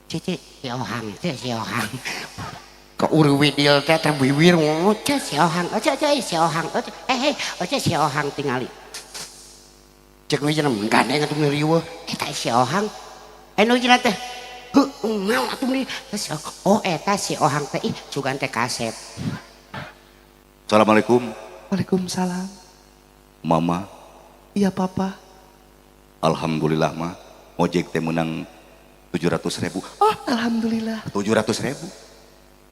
Cici siohang teh siohang ke urwidil teh teh wiwir ngoceh siohang aja siohang aja siohang tingali cek nu cenah gandeng atuh riweuh eta siohang nu cenah teh heuh naon atuh ni oh eta siohang teh ih cugan teh kaset. Assalamualaikum. Waalaikumsalam. Mama. Iya papa. Alhamdulillah mah ojek teh menang 700.000. Oh alhamdulillah. 700.000.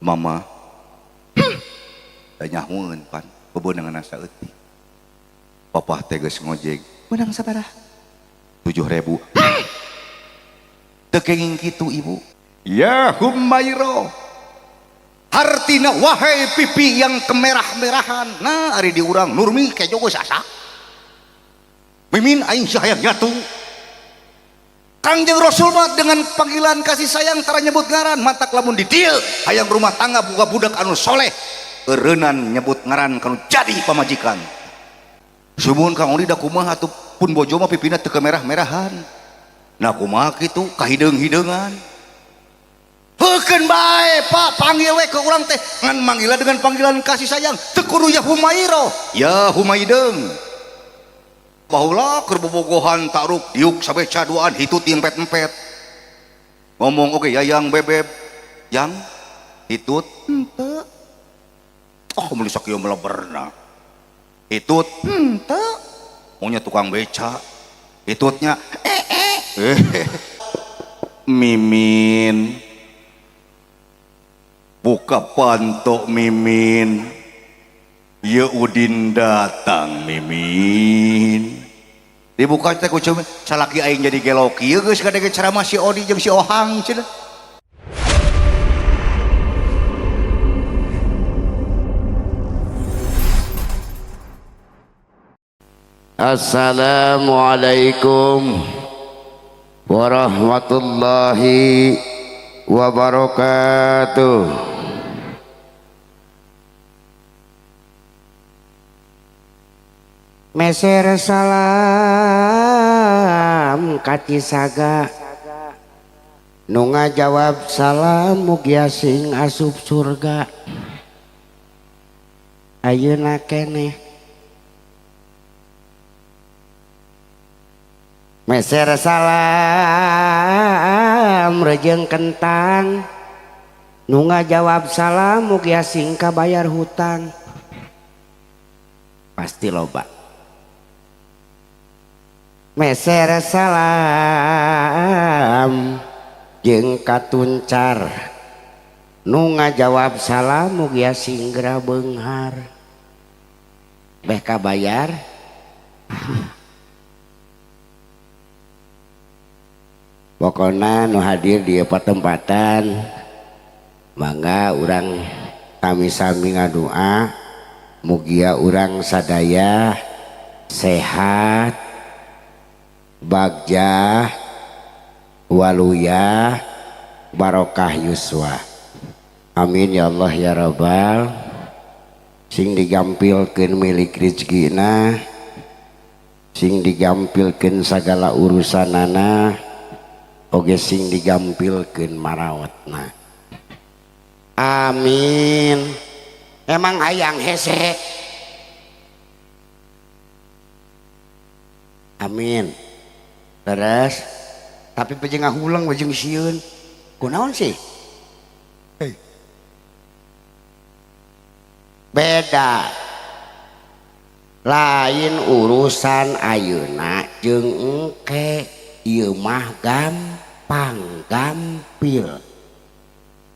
Mama nyahueun pan bebeunangan saeutik. Papa teh geus ngojek Menang sabaraha? 7.000. Teu kenging kitu ibu. Ya Humairo. Hartina wahai pipi yang kemerah-merahan. Nah ari di urang Nurmi kejogo sasa. Mimin aing hayang nyatu. Kangjeng Rasul mah dengan panggilan kasih sayang tara nyebut ngaran matak lamun di dieu hayang rumah tangga boga budak anu soleh eureunnan nyebut ngaran kanu jadi pamajikan. Sumuhun Kang Uli da kumaha atuh pun bojo mah pipina teu kemerah-merahan. Nah kumaha kitu kahideung-hideungan. Heukeun bae Pak panggil we ke urang teh ngan manggila dengan panggilan kasih sayang teu kudu ya Humairo ya Humaideung. Bahulah kerbobogohan taruh diuk sampai caduaan hitut yang empet-empet ngomong oke yayang bebeb yang hitut Henteu. oh melisak yang meleberna hitut Henteu. maunya tukang beca hitutnya Mimin buka pantok Mimin ya Udin datang Mimin dibuka teh ku cuma salaki aing jadi gelok ieu geus kadege ceramah si Odi jeung si Ohang cenah. Assalamualaikum warahmatullahi wabarakatuh. Meser salam kati saga nu ngajawab salam mugia sing asup surga ayeuna keneh. Meser salam rejeung kentang nu ngajawab salam mugia sing kabayar hutang pasti loba. Meser salam jeung katuncar nu ngajawab salam mugia singgera beunghar beh kabayar. Pokona nu hadir di patempatan mangga urang sami-sami ngadua mugia urang sadaya sehat bagja waluyah barokah yuswa amin ya Allah ya Rabbal. Sing digampilkeun milik rezekina sing digampilkeun sagala urusanana oge sing digampilkeun marawatna amin. Emang hayang hese amin. Terus tapi pejeng ngahulang pejeng sieun kunaon sih beda lain urusan ayeuna jeung engke ieu mah gampang gampil.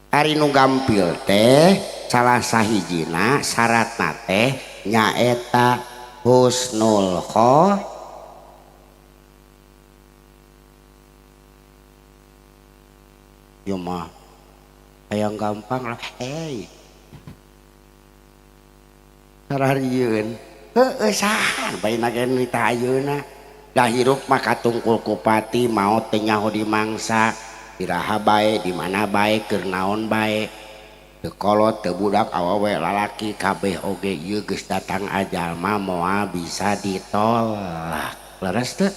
Ari nu gampil teh salah sahijina syaratna teh nyaeta husnul khotimah. Yo mah hayang gampang lah sararieun heueuh sahan bae nagen nita ayeuna da hirup mah katungkul ku pati maot teh nyaho di mangsa iraha bae di mana bae keur naon bae teu kolot teu budak awewe lalaki kabeh oge ieu geus datang ajal mah moal bisa ditolak leres teu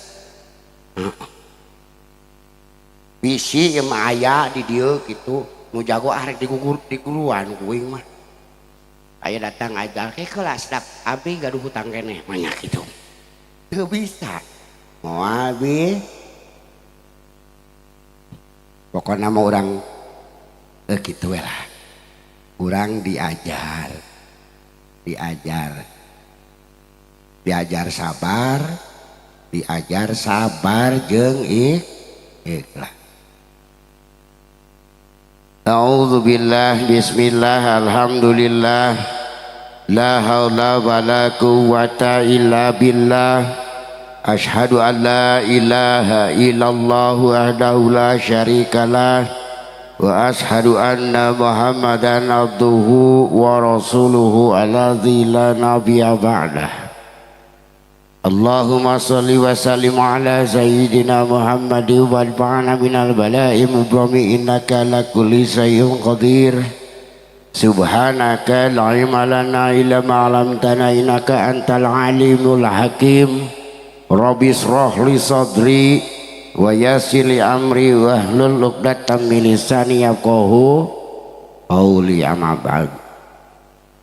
bisi ieu mah aya di dieu kitu nu jago arek diguluan kuing mah aya datang ajal ke kelas dak abdi gaduh hutang keneh banyak kitu teu bisa moal abi pokokna mah urang kitu we lah urang diajar sabar jeung ikhlas. A'udzubillah bismillah alhamdulillah la haula wala quwwata illa billah asyhadu an la ilaha illallah wahdahu la syarikalah wa asyhadu anna muhammadan abduhu wa rasuluhu alladzi la nabiyya ba'dah. Allahumma salli wa sallim ala sayyidina Muhammadin wa ba'ana minal bala'i mubrami innaka ala kulli syai'in qadir subhanaka la ilma lana illa ma 'allamtana innaka antal alimul hakim rabbi shrah li sadri wa yassir li amri wahlul 'uqdatam min lisani yafqahu qawli amma ba'd.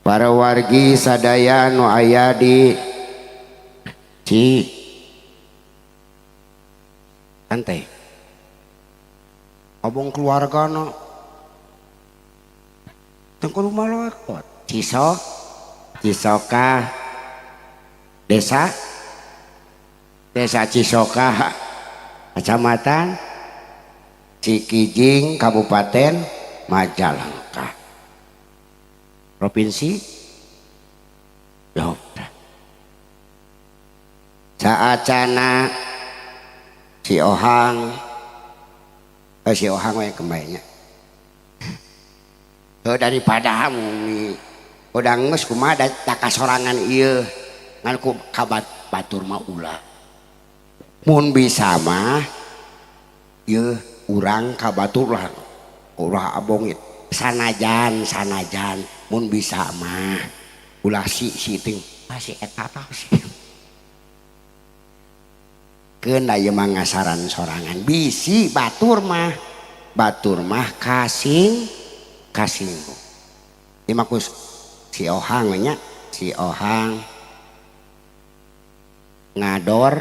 Para wargi sadaya nu aya di santai obong keluarga no tengku rumah lo ekot Cisoka desa Cisoka kecamatan Cikijing Kabupaten Majalengka provinsi Jawa Barat. Saacana si Ohang we kembainya daripada mumi udah nges kumaha da kasorangan ieu ngan ku kabat batur mah ulah mun bisa mah ieu urang ka batur lah ulah abong sanajan mun bisa mah ulah si ting masih eta sih kena ieu mah ngasaran sorangan bisi batur mah kasing ieu mah ku si Ohang nya si Ohang ngador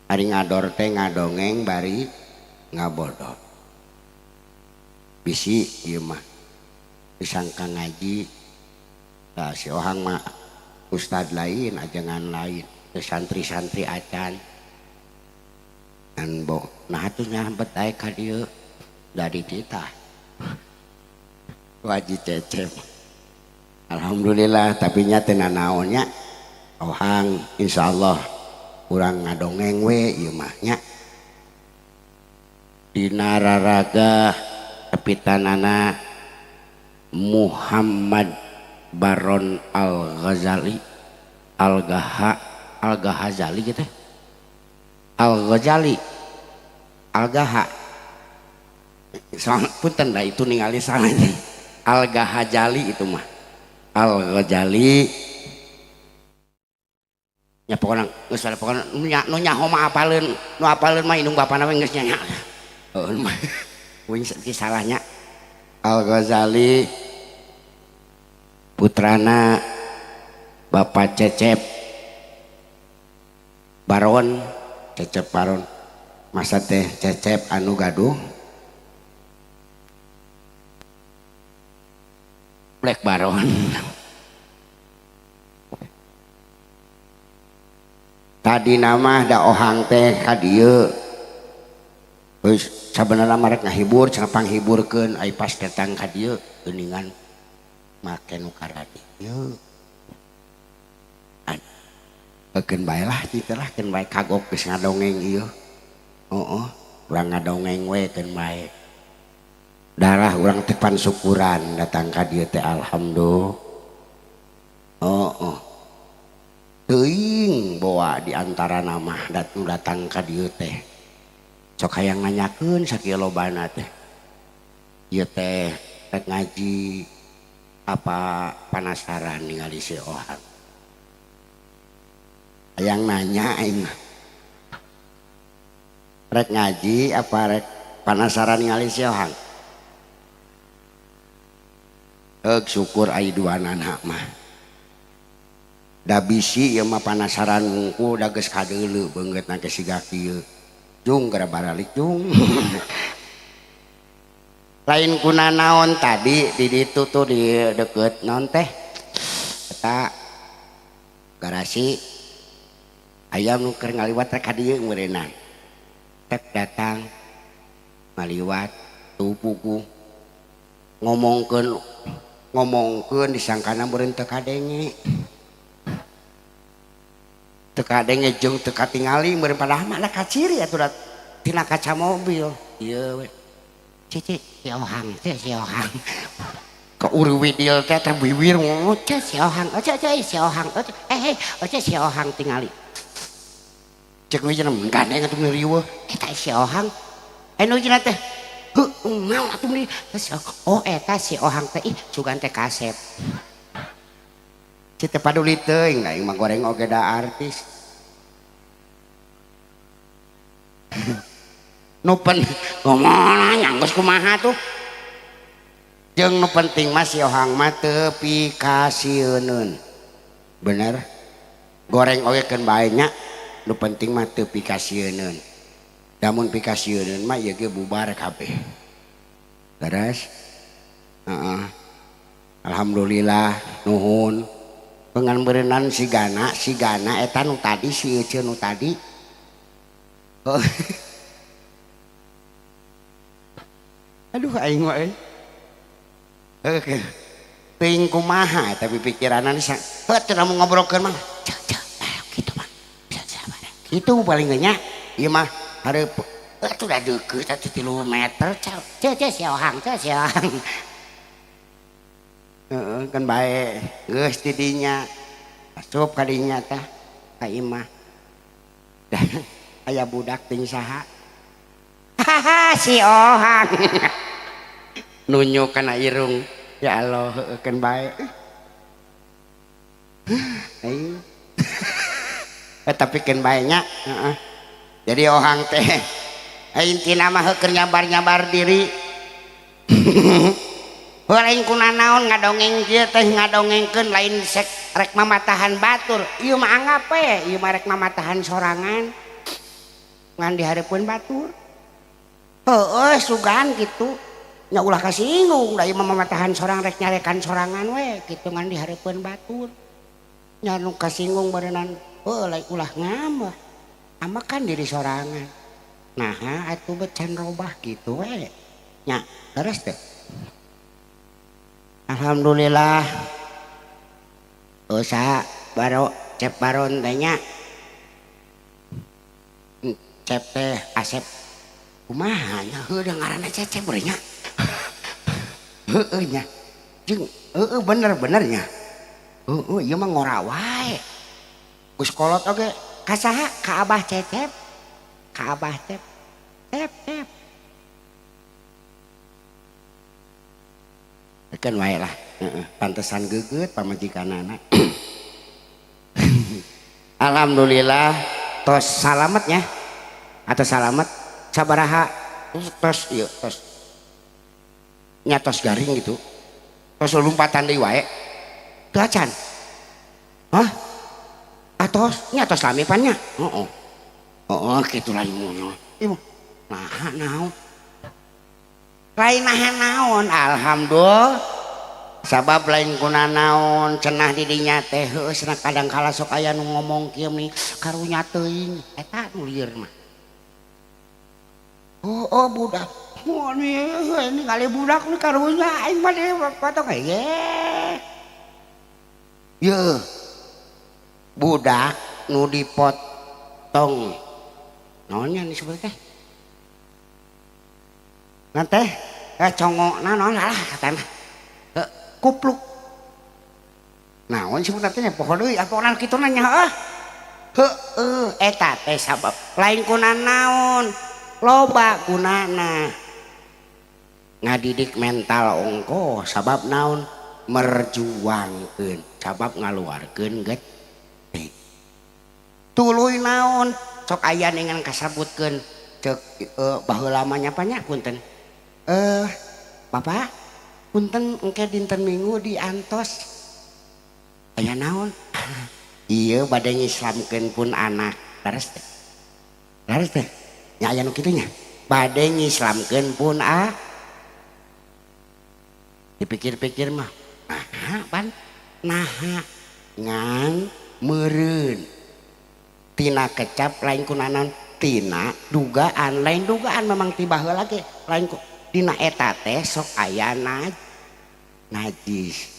ari ngador teh ngadongeng bari ngabodor bisi ieu mah disangka ngaji nah, si Ohang mah ustad lain ajengan lain santri-santri acan dan nah itu nyambet aja ka dieu dari kita wajib cecep alhamdulillah tapi nya teu nanaonnya Ohang insyaallah urang ngadongeng we ieu mah nya dina raraga tepitanana Muhammad Baron Al-Ghazali Al-Ghazali gitu Al-Ghazali Al-Ghaha punten dah itu ningali salah Al-Ghazali itu mah Al-Ghazali nya pokona geus pokona nu nyaho mah apaleun nu apaleun mah indung bapana we geus nya heuh mah wing salahnya Al-Ghazali putrana Bapak Cecep Baron Cecep Baron masa teh Cecep anu gaduh Black Baron tadi nama da Ohang teh ka dieu sabenerna marek ngahibur cenah panghiburkeun ai pas datang ka dieu geuningan make nu karadi dieu keun bae lah kitu lah keun bae kagok geus ngadongeng ieu urang ngadongeng we keun bae darah urang teh pansyukuran datang ka dieu teh alhamdulillah teuing boa di antara nama datang ka dieu teh sok hayang nanyakeun sakieu lobana teh ieu teh rek ngaji apa penasaran ningali si Ohang yang nanya aing rek ngaji apa rek panasaran ningali si Ohang? Syukur ai duanana mah da bisi ieu mah panasaran mungku da geus kadeuleu beungeut na siga kieu jung gara baralik jung. Lain kuna naon tadi di ditu tuh di deket naon teh eta garasi ayam nu keur ngaliwat rek ka dieu meureunna tek datang ngaliwat tupuku ngomongkeun disangkana meureun teu kadenge jeung teu katingali meureun padahal mah kaciri atuh tina kaca mobil ieu we cici si Ohang teh si Ohang ka urwi dieu teh teh wiwir ngoceh si Ohang si Ohang si Ohang tingali cek we cenah gandeng atuh riweuh eta si Ohang anu cenah teh naon atuh meuli oh eta si Ohang teh ih sugan teh kasep cita paduli teuing aing mah goreng oge da artis. Nu penting ngomong nyanggeus kumaha tuh jeung nu penting mah si Ohang mah teu pikasieun bener goreng oge keun bae nya nu penting mah teu pikasieun lamun pikasieun mah ieu ge bubar kabeh beres. Alhamdulillah nuhun pengan berenang sigana eta nu tadi si Ece nu tadi aduh aing mah teuing kumaha tapi pikiranna teu mau ngobrolkeun mah kitu mah kitu paling nya ieu mah hareup atuh da deukeut atuh 3 meter si Ohang kan bae geus di dinya asup ka dinya tah ka imah aya budak ting saha si Ohang nunjuk kana irung ya Allah kan bae tapi kan bae nya jadi Ohang teh intina mah keur nyabar diri lain kuna naon ngadongeng kieu teh ngadongengkeun lain sek rek mamatahan batur ieu mah anggap we ieu mah rek mamatahan sorangan ngan dihareupeun batur heueuh sugan kitu nya ulah kasinggung da ieu mah mamatahan sorang rek nyarekan sorangan we kitu ngan dihareupeun batur nya nu kasinggung beureunan lain ulah ngamah amakan diri sorangan nah atuh becan robah kitu we nya leres teh. Alhamdulillah usaha baro cep baron teh nya cep teh asep kumaha nya heuh ngaranna cecep we nya heueuh nya jeung bener nya ieu mah ngora wae geus kolot oge ka saha ka Abah Cecep ka Abah Cep kan wae lah pantesan geget pamajikanana. Alhamdulillah tos salametnya atau salamet sabaraha tos ieu tos nyatos garing gitu tos lompatan deui wae teu acan hah atos nyatos lamipannya kitu lain mono ieu naon lain naon alhamdulillah sabab lain kuna naon cenah di dinya teh cenah kadang kala sok aya nu ngomong kieu meni karunya teuing eta nu lieur mah budak ini kali budak ni karunya aing mah deui potong ye budak nu dipotong naonnya disebut teh nanti congokna naon lah katana kupluk naon disebut teh poho deui aponan kitu nya heueuh eta teh sabab lain kuna naon loba gunana ngadidik mental ongko sabab naon merjuangkeun sabab ngaluarkeun getih tuluy naon sok aya ningan kasabutkeun cek baheula lamanya apanya punten Bapak punten engke dinten Minggu diantos aya naon iya bade ngislamkeun pun anak laras teh nya aya nu kitu nya bade ngislamkeun pun dipikir-pikir mah pan naha ngan meureun tina kecap lain kunaon tina dugaan lain dugaan memang tiba heula ge lain ku dina eta teh sok aya najis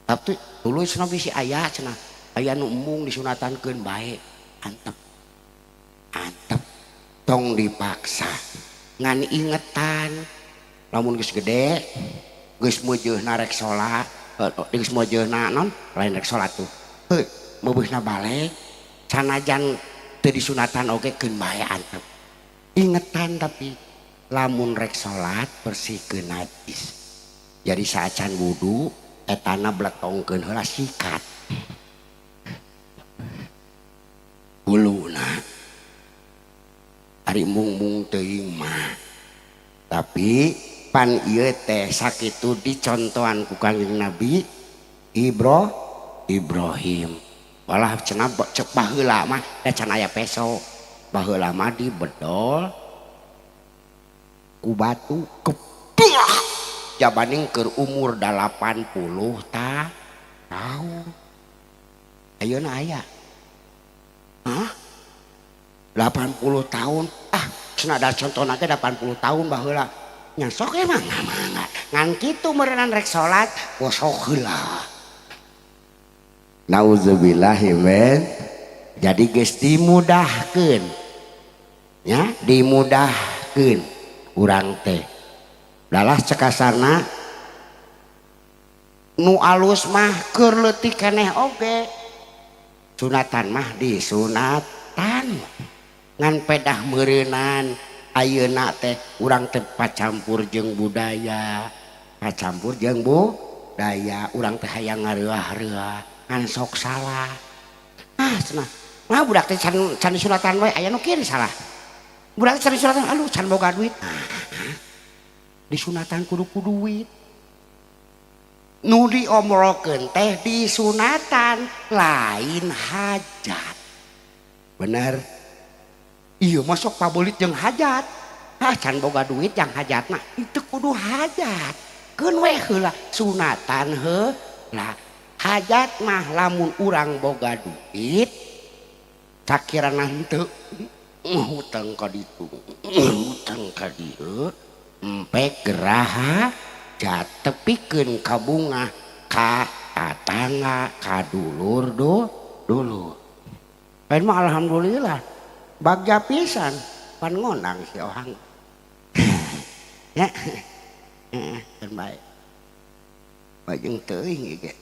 tapi tulis nabi si aya cenah aya nu embung disunatankeun bae antep tong dipaksa ngan ingetan lamun geus gede geus meujeuna rek salat geus meujeuna non lain rek salat tuh heuh meubeusna balik sanajan teu disunatan oge keun bae antep ingetan tapi lamun rek salat bersihkeun najis jadi saacan wudu etana bletongkeun heula sikat huluna ari mung-mung teuing mah tapi pan ieu teh sakitu dicontohan ku Kangjeng Nabi Ibrahim walah cenah cek baheula mah da can aya peso baheula mah dibedol ku batu keplak jabaning keur umur 80 tahun ayeuna aya 80 tahun cenah da contohna ge 80 tahun baheula nya sok emang ngan kitu meureunana rek salat sok heula nauzubillahi min jadi geus dimudahkeun nya dimudahkeun urang teh dalah cekasarna nu alus mah keur leutik keneh oge sunatan mah disunatan ngan pedah meureunan ayeuna teh urang teh pacampur jeung budaya urang teh hayang ngareua-reua ngan sok salah cenah budak teh can disunatan we aya nu kieu salah budak teh can disunatan aduh can boga duit disunatan kudu duit nu diomrokeun teh disunatan lain hajat bener iya masuk pabolit jeung hajat can boga duit yang hajatna itu kudu hajat keun we heula sunatan heula hajat mah lamun urang boga duit sakirana henteu hutang ka ditu hutang ka dieu empe geraha jatepikeun ka bunga ka tatangga ka dulur dulur lain mah alhamdulillah bagja pisan pan ngondang si ohang ya kan bae bajeng teuing ge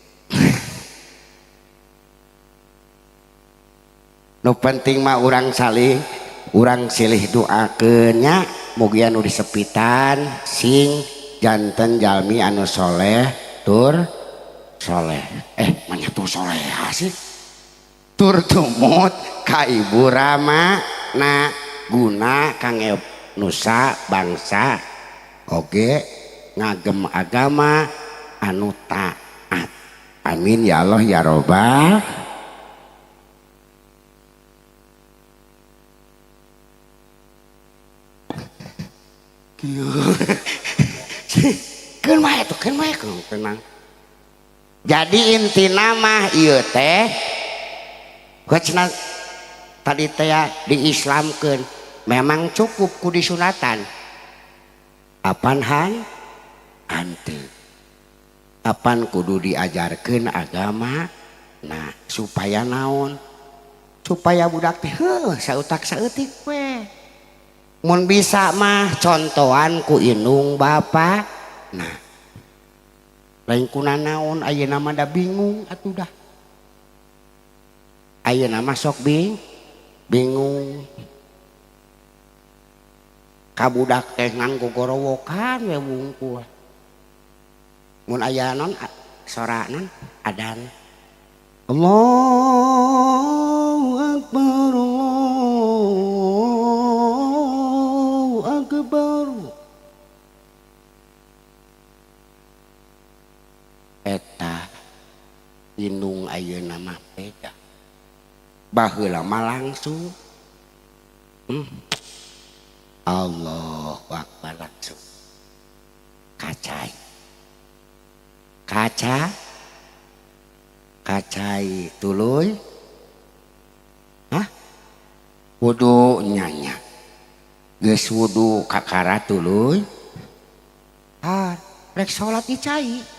nu penting mah urang silih doakeun nya mugia nu disepitan sing janten jalmi anu soleh tur soleh manya tur soleh asik tur tumut ka ibu rama na guna kangge nusa bangsa oge ngagem agama anu taat amin ya Allah ya robbal keun mah tenang jadi inti nama ieu teh cenah tadi teh diislamkeun memang cukup ku disunatan apan hanteu apan kudu diajarkeun agama nah supaya naon supaya budak teh sautak saeutik we mun bisa mah contohan ku indung bapa nah lain kunanaon ayeuna mah da bingung atuh dah ayeuna mah sok bingung kabudak teh ngan gogorowokan we wungkul mun aya non sora non adan Allahu Akbar Indung ayeuna mah beda. Baheula mah langsung. Allahu Akbar langsung. Kacai. Kacai tuluy. Hah? Wudu nyanya. Geus wudu kakara tuluy. Rek salat dicai.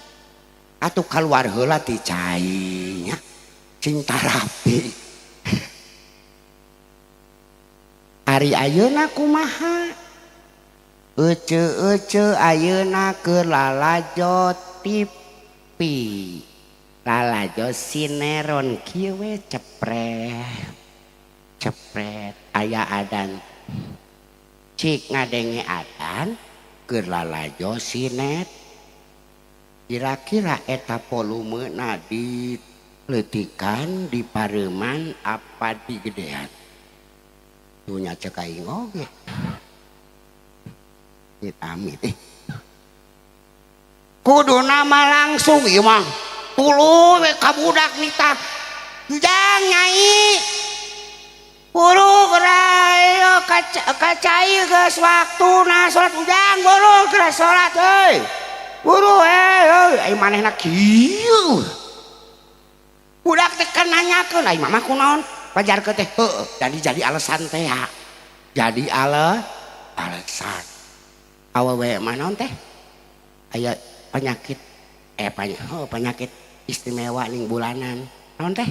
Atuh keluar heula ti cai nya cinta rapi. Ari ayeuna kumaha ece ayeuna keur lalajo TV lalajo sineron kieu we cepret aya adan cik ngadenge adan keur lalajo sinet. Kira-kira eta volumena diletikan di pareman apa di gedean tuhnya cek aing oge amit kudu nama langsung ieu mah tuluy we ka budak nita jang nyai buru geura kacai geus waktuna salat ujang buru geura salat euy buru ai manehna kieu budak teh kan nanyakeun ai mama kunaon pajarkeun teh heuh jadi alasan teh ya jadi alasan awewe mah naon teh aya penyakit penyakit istimewa ning bulanan naon teh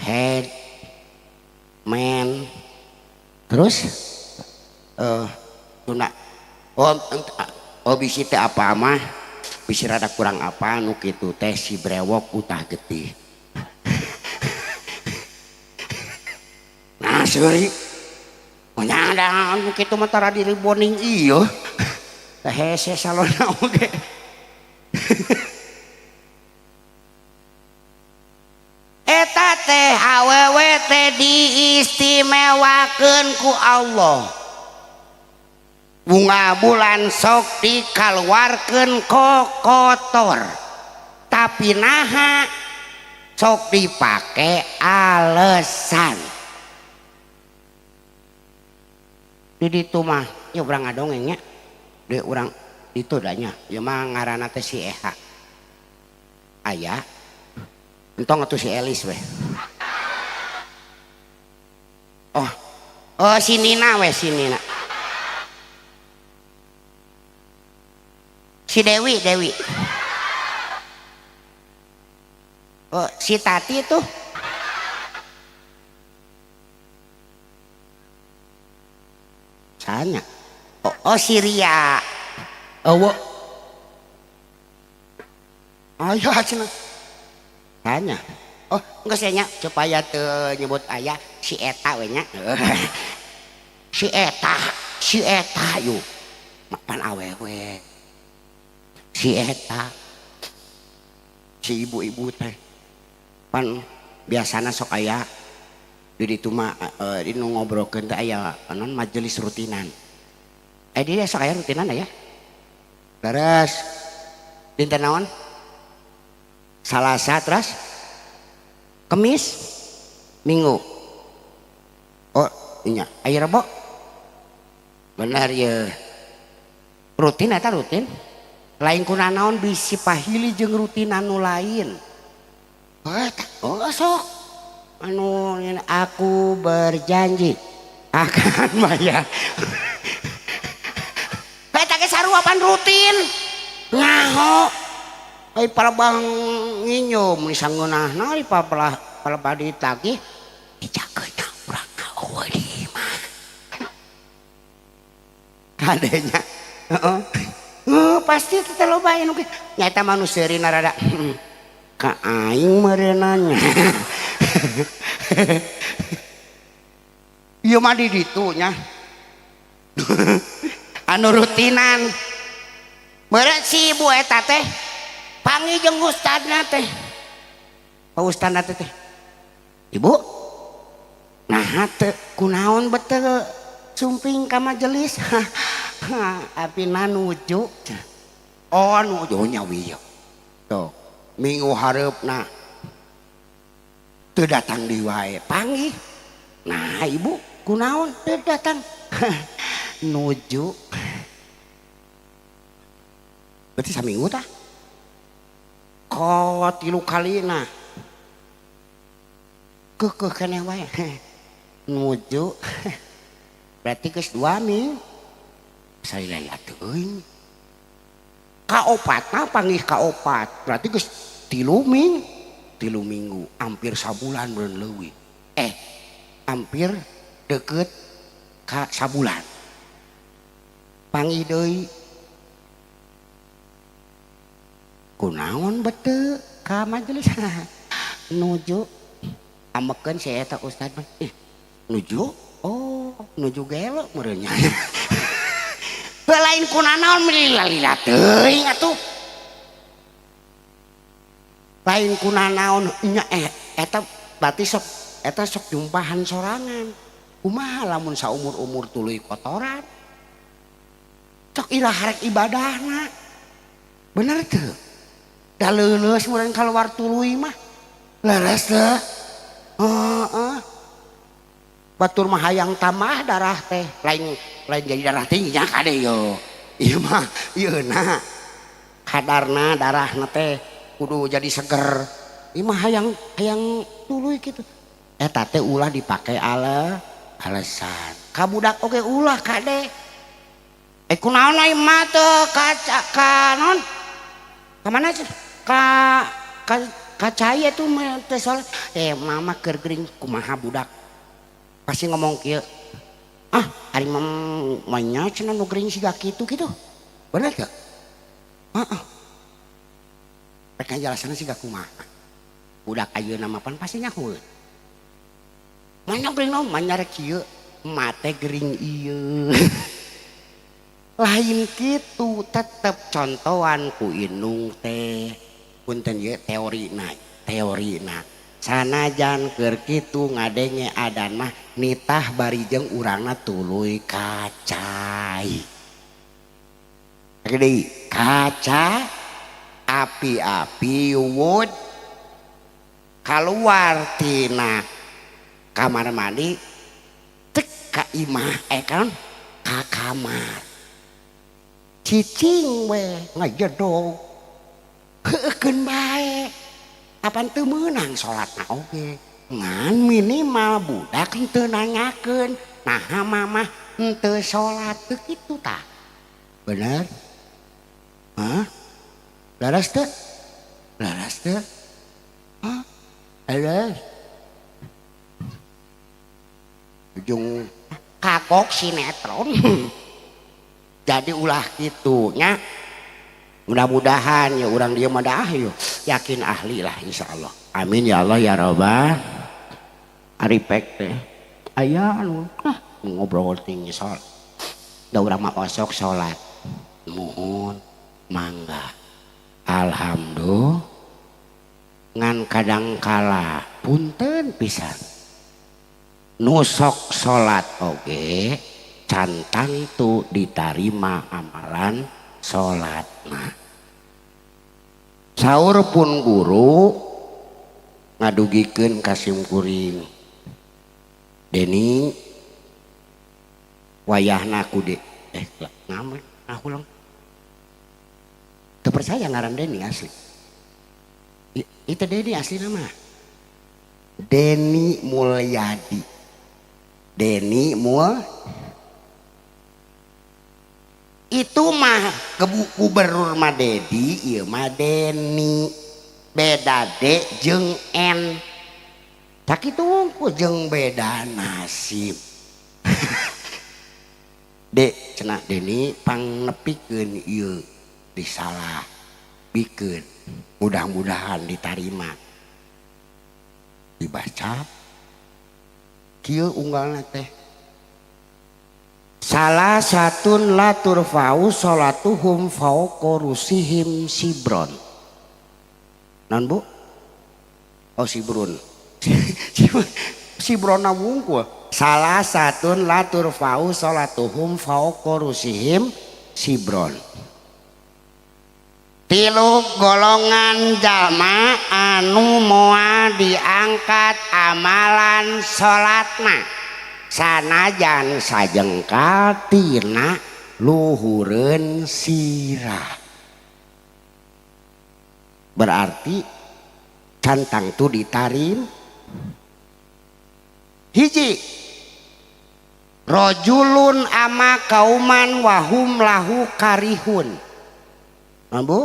head man terus tuna bisi teh apa mah bisi rada kurang apa nu kitu teh si brewok utah getih. Nah seuri nyada nu kitu mah tara diri boning ieu teh hese salona oge. Eta teh awewe teh diistimewakeun ku Allah. Bunga bulan sok dikaluarkeun kotor tapi naha sok dipake alesan di ditu mah ya urang ngadongengnya de urang ditu danya ya mah ngaranna teh si Eha aya entong atuh si Elis we oh si Nina we si Nina si Dewi si Tati tuh sana si Ria ayo cenah sana enggak saya supaya teu nyebut ayah si Eta we nya si Eta yuk mapan awewe si Eta si ibu-ibu teh pan biasana sok aya di ditu mah di nu ngobrolkeun teh aya naon majelis rutinan dia sok aya rutinan aya leres dinten naon Salasa terus Kemis Minggu nya aya Rebo bener ya rutin eta rutin lain kuna naon bisi pahili jeung rutin anu lain sok anu aku berjanji akan bayar eta ge saruapan rutin nyaho ai palebang nginyum ni sangeunahna di palebah ditagih dijakeuna urang eueuh di mah kadenya pasti teh loba anu ge nyaeta manusiaina rada ka aing meureunanya ieu mah di ditu nya anu rutinan beureuh si ibu eta teh panggil jeung ustadna teh pa ustadna teh ibu nah teu kunaon betul sumping ka majelis apina nuju nuju nyawi tuh minggu hareupna teu datang di wae panggih. Nah ibu kunaon teu datang nuju berarti saminggu tah ko 3 kalina kekeh keneh wae nuju berarti geus 2 minggu salilaya teuing kaopatna panggih kaopat berarti geus 3 minggu hampir sabulan meureun leuwih hampir deket ka sabulan panggih deui kunaon bete ka majelis nuju amekeun si eta ustad mah nuju oh nuju gelo meureun nya lain kunaon lila-lila teuing atuh lain kunaon nya eta berarti sok eta sok jumpahan sorangan kumaha lamun saumur-umur tuluy kotoran cok ira harek ibadahna bener teu da leuleus meureun kaluar tuluy mah leres teu batur mah hayang tambah darah teh lain jadi darah tinggi nya kade yo ieu mah ieuna kadarna darahna teh kudu jadi seger ieu mah hayang tuluy kitu eta teh ulah dipake alasan kabudak oge ulah kade kunaon ai mah teu ka non ka mana sih ka cai itu teh soal mama keur geuring kumaha budak pasti ngomong kieu ari mamanya cenah nu geuring siga kitu bener teu rek ngajelaskeun siga kumaha budak ayeuna mah pan pasti nyahoeun manya geuring naon manya rek kieu mate geuring ieu lain kitu tetep contohan ku indung teh punten ye teorina sanajan keur kitu ngadenge adan mah nitah barijeng urangna tuluy kacai gede kaca api-api wud keluar tina kamar mandi cek ka imah kan ka kamar cicing we ngajedog heukeun bae apan teu meunang salatna oge ngan minimal budak teu nanyakeun naha mamah teu salat teu kitu tah bener laras teu laras ujung kagok sinetron jadi ulah gitunya mudah-mudahan ya orang dia mah dah yakin ahli lah insyaallah amin ya Allah ya robbal aripek teh aya anu ngobrol tinggi salat da urang mah osok salat muhun mangga alhamdulillah ngan kadang kala punten pisan nusok salat oge cantang tu diterima amalan sholatna saur pun guru ngadugikeun ka simkuring Deni wayahna ku de ngamen ulang teu percaya ngaran Deni asli itu Deni asli nama Deni Mulyadi Deni itu mah gubernur mah Dedi ieu mah Deni beda D jeung N sakitu wungkul jeung beda nasib D cenah Deni pangnepikeun ieu disalah bikeun mudah-mudahan diterima dibaca kieu unggalna teh salah satun la turfa'u sholatuhum fauqa rusihim sibron. Non bu? Oh sibrun. Sibron wungkul. Salah satun la turfa'u sholatuhum fauqa rusihim sibron. tilu golongan jalma anu moal diangkat amalan salatna sanajan sajengkal tina luhureun sirah. Berarti cantang tu ditarim hiji rojulun ama kauman wahum lahu karihun. Bu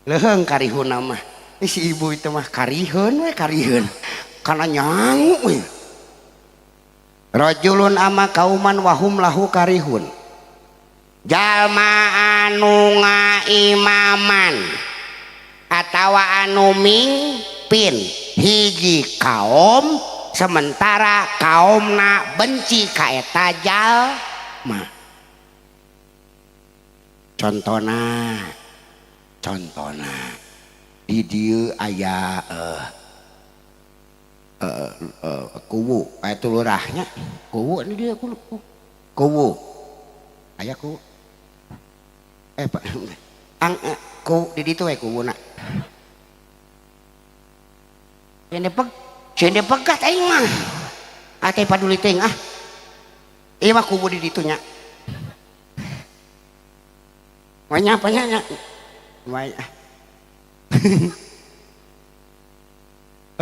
leheng karihun mah si ibu itu mah karihun we karihun karena nyangu we. Rajulun ama kauman wahum lahu karihun jalma anu ngaimaman atawa anu mimpin hiji kaum sementara kaumna benci ka eta jalma. Contona di dieu aya kuwu aya tulurahnya kuwu ini dia kuwu aya kuwu Pak kuwu di ditu we kuwuna Cende pegat aing mah ate paduli teuing ieu mah kuwu di ditunya banyak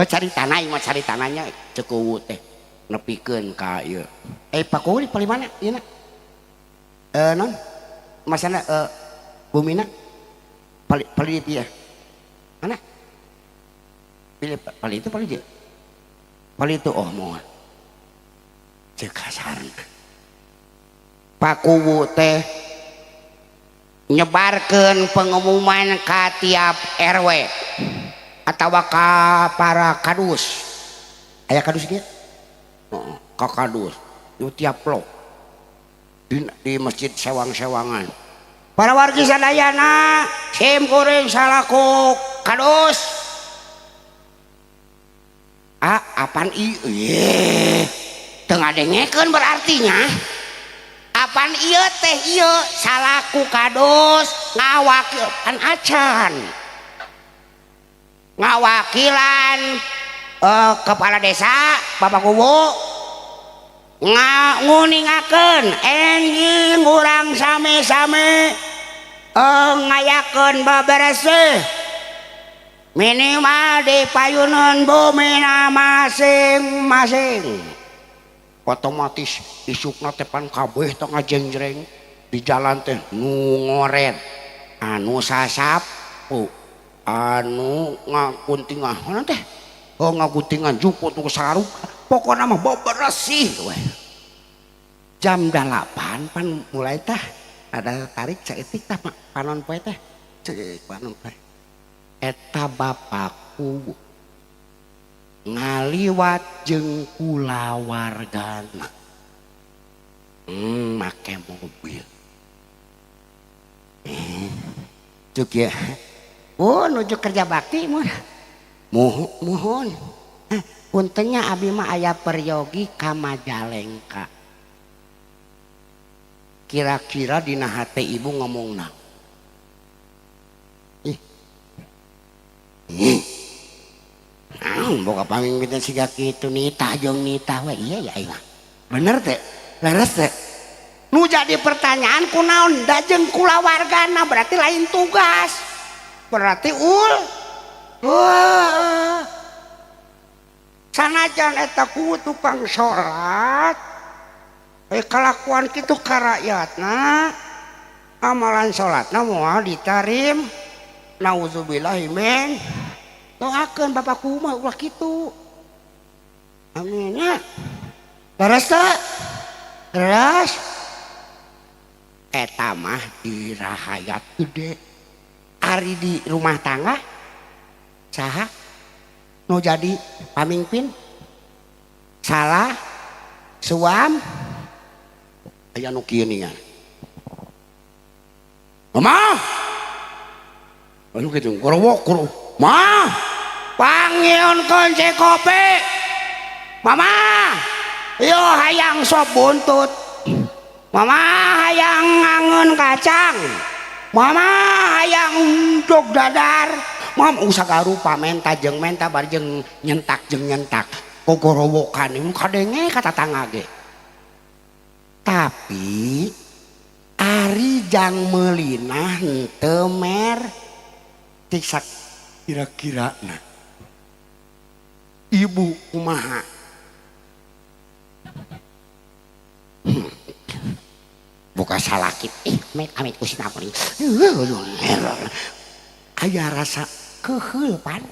cari tanah mah cari tanahnya cekuwu teh nepikeun ka ieu Pak kuwu di paling mana ieu non masana bumina paling dia mana pilih paling itu paling itu oh moal cek kasarna Pak kuwu teh nyebarkeun pengumuman ka tiap RW atau ka para kadus aya kadus dia ka kadus di tiap blok di masjid sewang-sewangan para wargi sadayana sim kuring salaku kadus apaan ieu teu ngadengekeun berartinya apaan ieu teh ieu salaku kadus ngawakilan acan ngawakilan kepala desa Bapak Kuwu nguningakeun enjing urang same-same ngayakeun babereseh minimal di payunan bumina masing-masing otomatis isukna tepan kabeh teu ngajengjreng di jalan teh nu ngoret anu sasapu anu ngakuntingan mana teh ngakuntingan juput nu saruk pokokna mah bebersih we jam 8 pan mulai tah ada tarik caetik tah panon poe teh ceuk panon poe eta bapakku ngaliwat jeung kulawargana make mobil cuk ya nuju kerja bakti mohon puntennya abi mah aya peryogi ka Majalengka kira-kira dina hate ibu ngomong naon boga pamingpitan siga kitu nitah jeung nitah we iya ya ieu bener teh leres teh nu jadi pertanyaan kunaon da jeung kulawargana berarti lain tugas berarti sanajan eta ku tukang salat kelakuan kitu ka rakyatna amalan salatna moal ditarim nauzubillahi min doakeun bapakku mah ulah kitu amin nya leres teh leres eta mah dirahayat gede ari di rumah tangga saha nu jadi pamimpin salah suam aya nu kieu ningan mama anu kitu gorowok mah pangieunkeun cek kopi mama yo hayang sop buntut Mama hayang ngangun kacang, mama hayang dog dadar, mama usah garupa menta jeung menta bar jeung nyentak gogorowokan ini kadenge kata tangage. Tapi ari jang melinah henteu mer tiksak kira-kira nah ibu kumaha buka salakit amit kusina peuring aya rasa keheul pan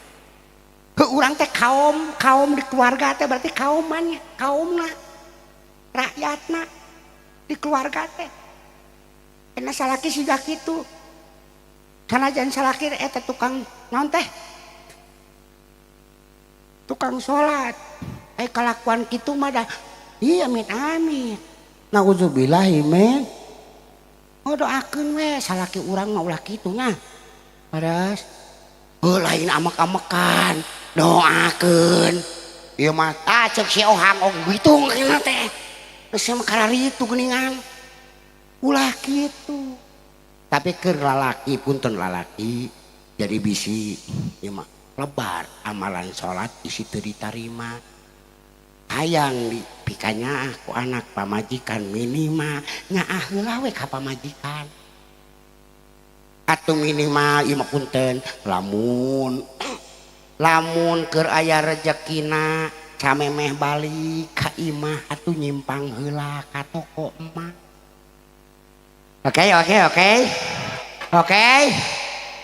urang teh kaum di keluarga teh berarti kaumannya kaumna rakyatna di keluarga teh karena salaki siga kitu sanajan salaki eta tukang naon teh tukang salat kalakuan kitu mah dah iya amit naudzubillahi men doakeun we salaki urang mah ulah kitu nya padas lain amek-amekan doakeun ieu mah cek si Ohang gitu ngena teh geus mah kararitu geuningan ulah kitu tapi keur lalaki punten lalaki jadi bisi ieu mah lebar amalan salat isi teu ditarima hayang dipikanya ku anak pamajikan minimal nyaah heula we ka pamajikan atuh minimal ieu mah punten lamun keur aya rezekina camemeh balik ka imah atuh nyimpang heula ka toko emah. Oke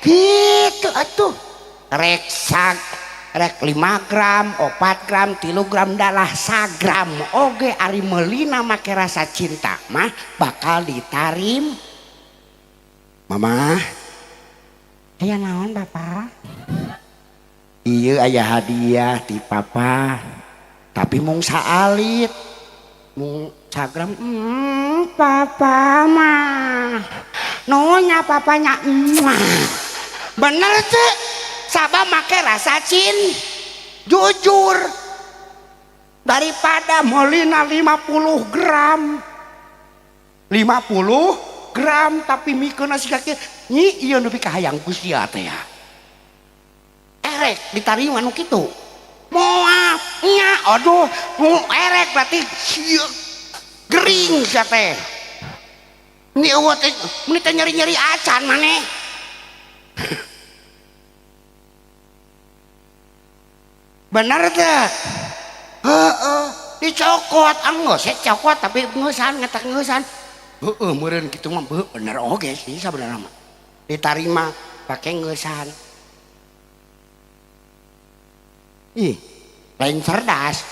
gitu atuh rek 5 gram 4 gram 3 gram dalah sagram oge ari meulina make rasa cinta mah bakal ditarim. Mama aya naon bapak? Ieu aya hadiah ti papa tapi mung saalit mung sagram papa mah nonya papanya bener teh sabab make rasa jujur daripada meulina 50 gram tapi mikeuna siga kieu nyi ieu nepi ka hayang ku sia teh ya erek ditarima nu kitu moal nya aduh erek berarti gering sia teh ni eueuh teh meuni teh nyeri-nyeri acan maneh bener teh dicokot geus cokot tapi ngeusan ngetak ngeusan meureun kitu mah bener oge sih sabenerna mah ditarima pake ngeusan ih lain cerdas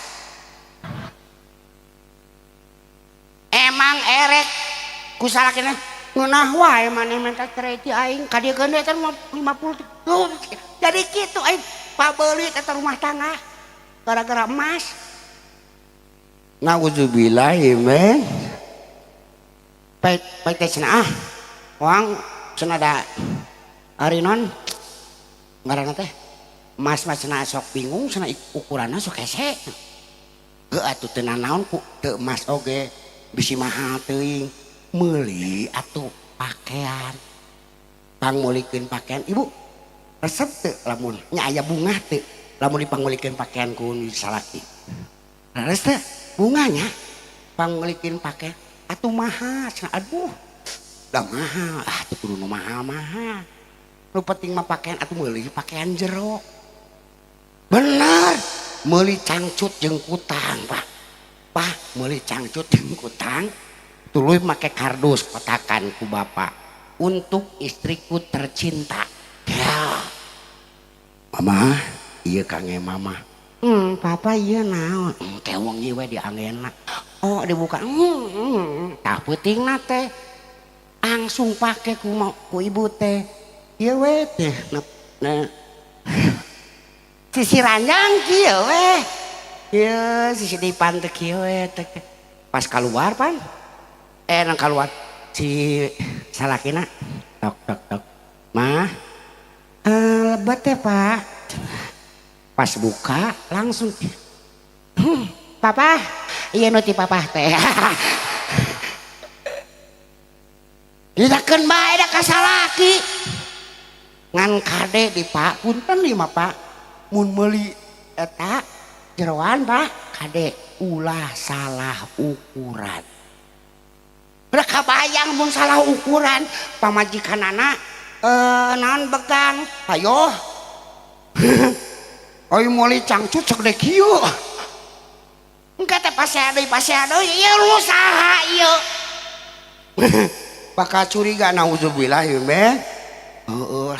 emang erek ku salakina ngeunah wae maneh minta cerai ti aing ka dieu geus eta 50 jadi kitu aing pabeuli eta rumah tangga gara-gara emas. Naudzubillahi men pai teh cenah wang cenah da ari non ngaranna teh emas mah cenah sok bingung cenah ukuranna sok hese heuh atuh teu nanaon ku teu emas oge bisi mahal teuing meuli atuh pakaian pangmulikeun pakaian ibu resep teu lamun nya aya bunga teu lamun dipanggulikeun pakaian ku salaki leres teu bunganya panggulikeun pakaian atuh mahal cenah aduh da mahal teu kudu nu mahal-mahal nu penting mah pakaian atuh meuli pakaian jero bener meuli cangcut jeung kutang pak meuli cangcut jeung kutang tuluy make kardus kotakan ku bapak untuk istriku tercinta ya mama iya kange mama papa iya naon kewong ieu we diangeunna oh dibuka tah peutingna teh langsung pake ku ibu teh ieu we teh sisi ranjang kieu we ieu sisi dipan teh kieu we teh pas keluar pan nang keluar si salakina tok mah lebat ya pak pas buka langsung papa iya nuti papa teh didakeun bae da ka salaki ngan kade di Pak punten di mah Pak mun meuli eta jeroan Pak kade ulah salah ukuran udah kabayang mun salah ukuran pamajikanana naon begang ayo oi meuli cangcut sok de kieu engke teh pasea deui ieu usaha ieu bakal curiga nauzubillah ieu meh heueuh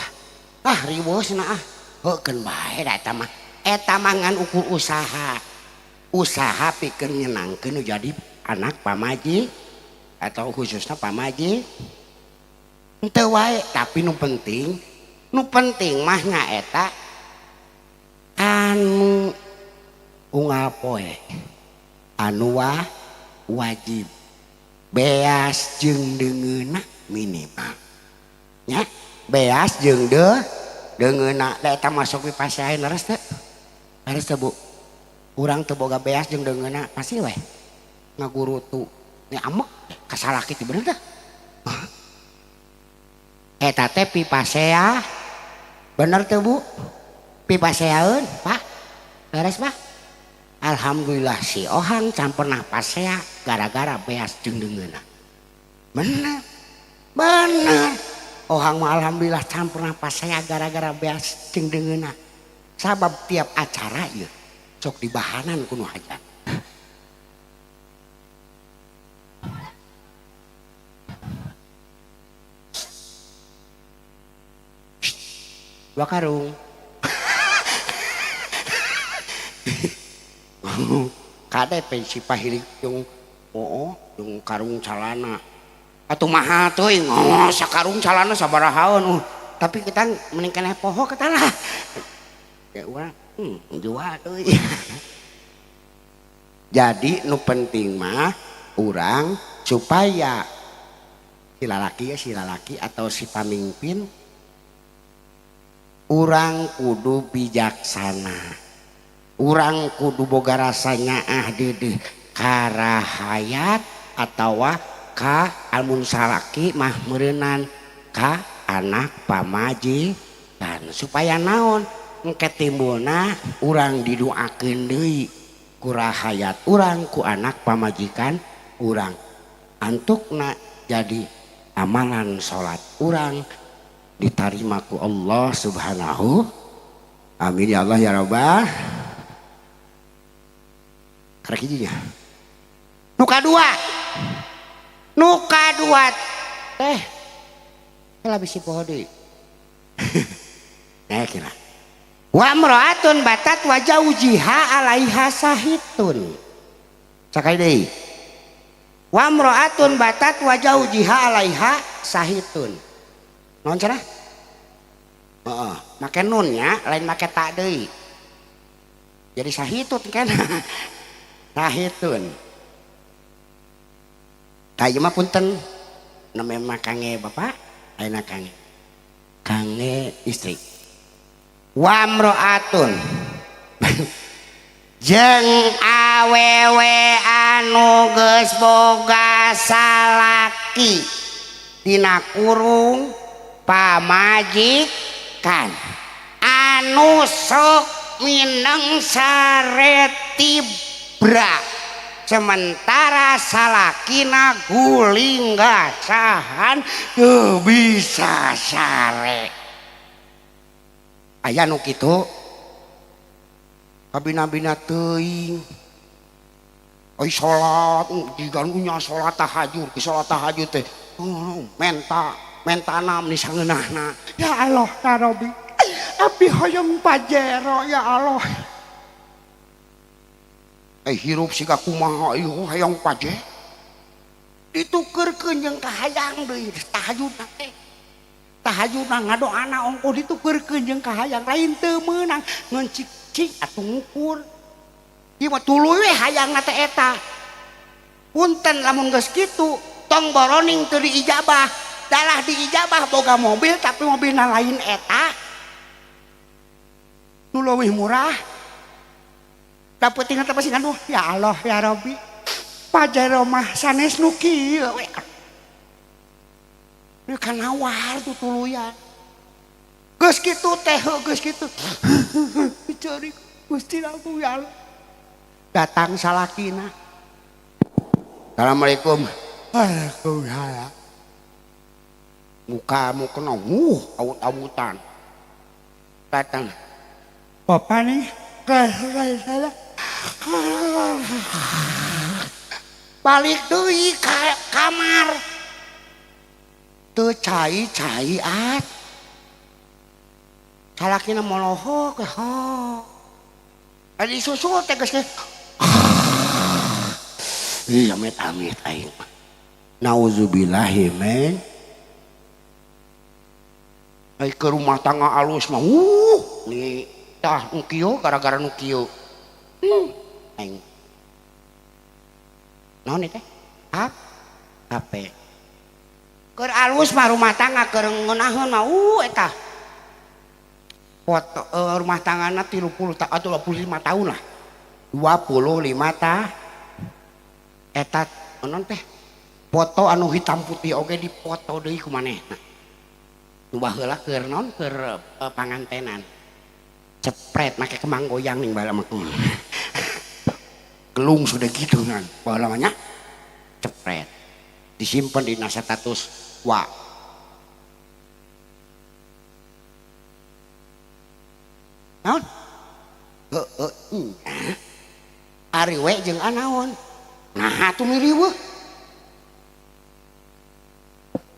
riwosna heukeun bae da eta mah ngan ukur usaha pikeun nyenangkeun jadi anak pamaji atau khususnya pamaji henteu wae tapi nu penting mah nyaeta anu unggal poe anu wajib beas jeung deungeuna minimal nya beas jeung deungeuna da eta masuk di paseaeun leres teu Bu urang teu boga beas jeung deungeuna pasti we ngagurutu nya amek kasalaki teh bener teh eta teh pipasea bener teu Bu pipaseaeun Pak beres Pak alhamdulillah si Ohang can pernah pasea gara-gara beas jeung deungeuna bener Ohang mah alhamdulillah can pernah pasea gara-gara beas jeung deungeuna sabab tiap acara ieu sok dibahanan kuno hajat dua karung kade pensi pahilik yung yung karung calana atuh mahal teuing sakarung calana sabarahaeun tapi kita mending keneh poho kita lah ya urang jual teuing jadi nu penting mah urang supaya si lalaki atau si pamimpin urang kudu bijaksana urang kudu boga rasa nyaah deudeuh ka rahayat atawa ka almun salaki mah meureunan ka anak pamajikan supaya naon engke timbulna urang didoakeun deui ku rahayat urang ku anak pamajikan urang antukna jadi amalan salat urang diterima ku Allah subhanahu amin ya Allah ya Rabbah karek hijinya nuka dua teh lah bisi poho deui nah kira wa amraatun batat wa jaujiha alaiha sahitun sakai deui wa amraatun batat wa jaujiha alaiha sahitun naon cenah make nun nya lain make ta deui jadi sahitun kan sahitun kayu mah punten namanya kange bapak ayeuna kange istri wa amroatun jeung awewe anu geus boga salaki dina kurung pamajikan anu sok mineng saretibra sementara salakina guling gacahan teu bisa sare aya nu kitu kabina-bina teuing oi salat jigan nya salat tahajud ki salat tahajud teh mentana meni sangeunahna ya Allah ya Rabbi abdi hoyong pajero ya Allah hirup siga kumaha ieu hayang paje ditukeurkeun jeung kahayang deui tahajudna teh tahajudna ngadoana ongko ditukeurkeun jeung kahayang lain teu meunang ngan cik atuh ngukur ieu mah tuluy we hayangna teh eta punten lamun geus kitu tong boroning teu diijabah dalah diijabah boga mobil tapi mobilna lain eta nu leuwih murah dapat tinggal apa sih kan ya Allah ya Rabbi pajero mah sanes nu kieu we Ini kan awal tuh tuluyan. Geus kitu teh, geus kitu. Cari Gusti aku ya Allah. Datang salakina. Assalamualaikum. Waalaikumsalam. Mukamu kena awut-awutan. Datang. Bapak nih, saya balik deui ka kamar. Teu cai-caiat. Salakina molohok, adi susu teh geus iya amit-amit aing. Nauzubillahi men. Ai ke rumah tangga alus mah nih tah nu kieu gara-gara nu kieu. Aing. Naon teh? HP. Keur alus mah rumah tangga keur ngeunaheun mah eta. Foto rumah tanggana 30 atau 25 tahun lah. 25 tah. Eta non teh foto anu hitam putih oge dipoto deui ku manehna. Nu baheula keur naon keur pangantenan. Cepret make kemang goyang ning baheula mah. Gelung sudah gitu kan. Baheula mah nya cepret. Disimpen di status wa. Naon? Ari we jeung anaon? Nah tuh miriweuh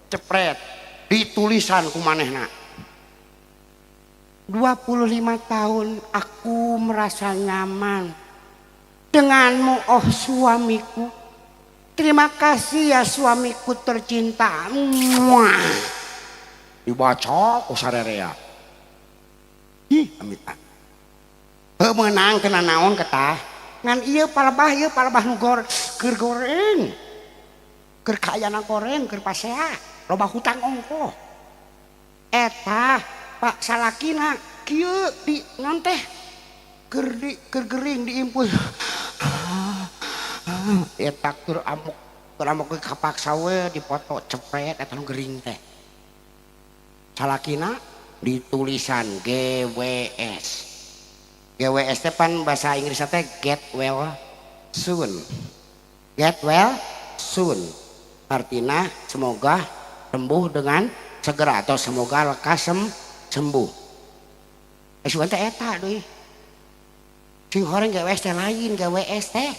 cepret ditulisan ku manehna 25 tahun aku merasa nyaman denganmu oh suamiku, terima kasih ya suamiku tercinta. Muah. Dibaca ku sarerea amit menang kena naon ketah ngan iya palebah nu keur goreng keur kaayana goreng keur pasea loba hutang ongko eta Pak salakina kieu di naon teh keur gering diimpul eta keur amuk kapaksa we dipoto cepret eta nu gering teh salakina ditulisan GWS. GWS teh pan bahasa Inggris teh get well soon. Get well soon. Artinya semoga sembuh dengan segera atau semoga lekas sembuh. Sugan teh eta deui. Sing horeng GWS teh lain, GWS teh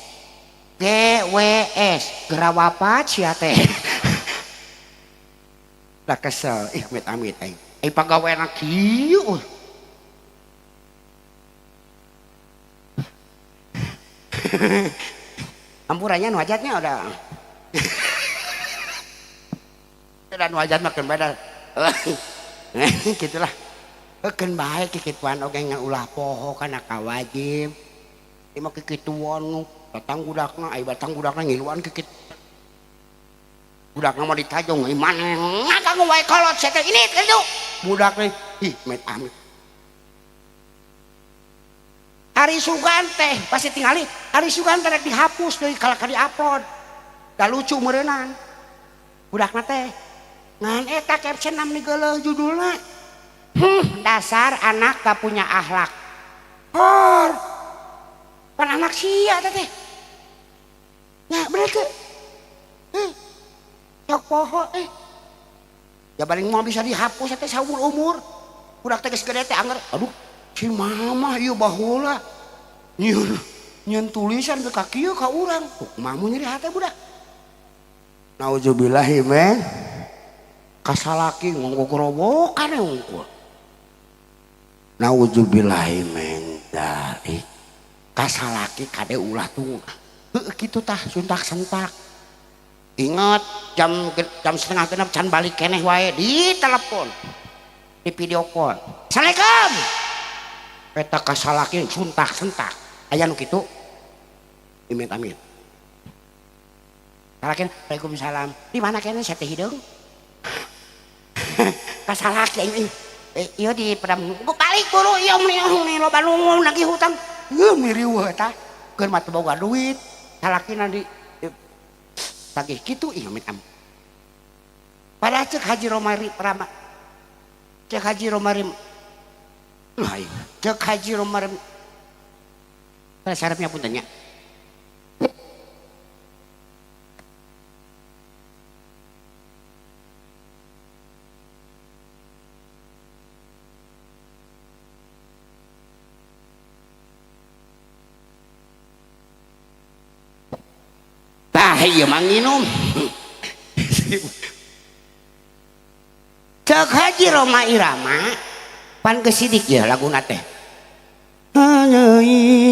GWS gerawapat sia teh. Lah kesel, amit aing. Ai pagaweana kieu. Ampurannya wajatnya udah dan wajat makin beda gitulah ken baik kikituan oge ulah poho kana kawajib ima kikituan datang budakna ai batang budakna ngiluan kikit budakna mau ditajong iman ngaganggu wae kolot sete ini kitu budak teh ih met amit. Ari Sugan teh pasti tingali Ari Sugan teh dihapus deui kala di-upload. Da lucu meureunana. Budakna teh ngan eta caption namni geuleuh judulna. Dasar anak gak punya akhlak. Hor. Pan anak sia teh. Nya bener teh. Sok poho Ya paling mau bisa dihapus teh saumur umur. Budak teh geus gede teh anger. Aduh si mama ieu baheula nyeun tulisan ke kaki ieu ka urang mamu nyeri hate budak nauzubillahi men kasalaki ngongko gerobokan ngongko nauzubillahi men dari kasalaki kade ulah tuh kitu tah suntak sentak ingat jam setengah genep can balik keneh wae di telepon di video call assalamualaikum eta kasalaki suntak sentak aya nu kitu amit salakin waalaikumsalam di mana kene saya teh hideung kasalaki ini ieu di pedam ku balik buru ieu nih loba nu lagi hutang ieu miriweuh eta keur mah teu boga duit salakina di tagih kitu ieu amit Padahal cek Haji Romari Rama. Cek Haji Romari. Cek Haji Romari. Pada sarapnya pun tanya. Iya manginum. Cek Haji Roma Irama pan kesidik ya lagu nate. Hanya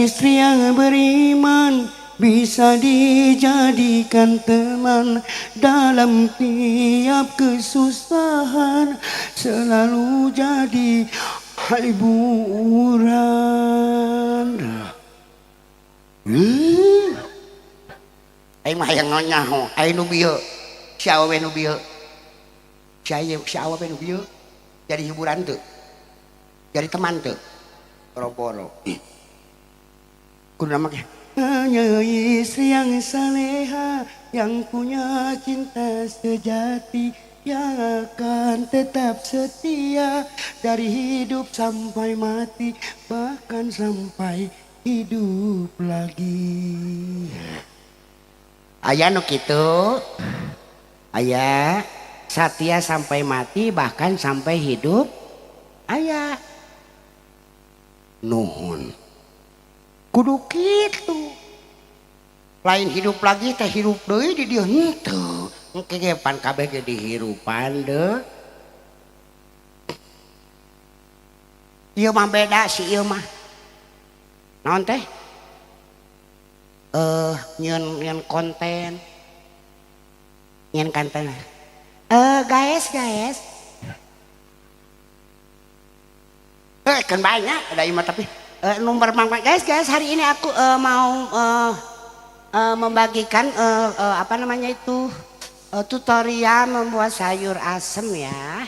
istri yang beriman bisa dijadikan teman dalam tiap kesusahan, selalu jadi hiburan. Aing mah hayang nyaho, aing nu bieu. Si awewe nu bieu. Si awewe nu bieu. Jadi hiburan teu. Jadi teman teu. Boro-boro. Kudu nama ge. Hanya istri yang saleha yang punya cinta sejati yang akan tetap setia dari hidup sampai mati, bahkan sampai hidup lagi. Aya nu kitu, aya setia sampai mati bahkan sampai hidup, aya nuhun kudu kitu. Lain hidup lagi teh hirup deui di dieu henteu, engke ge pan kabeh ge dihirupan deuh. Ieu mah beda si ieu mah. Naon teh? Nyen konten guys kan banyak ada imah tapi nomor mangga guys hari ini aku mau membagikan apa namanya itu tutorial membuat sayur asem ya.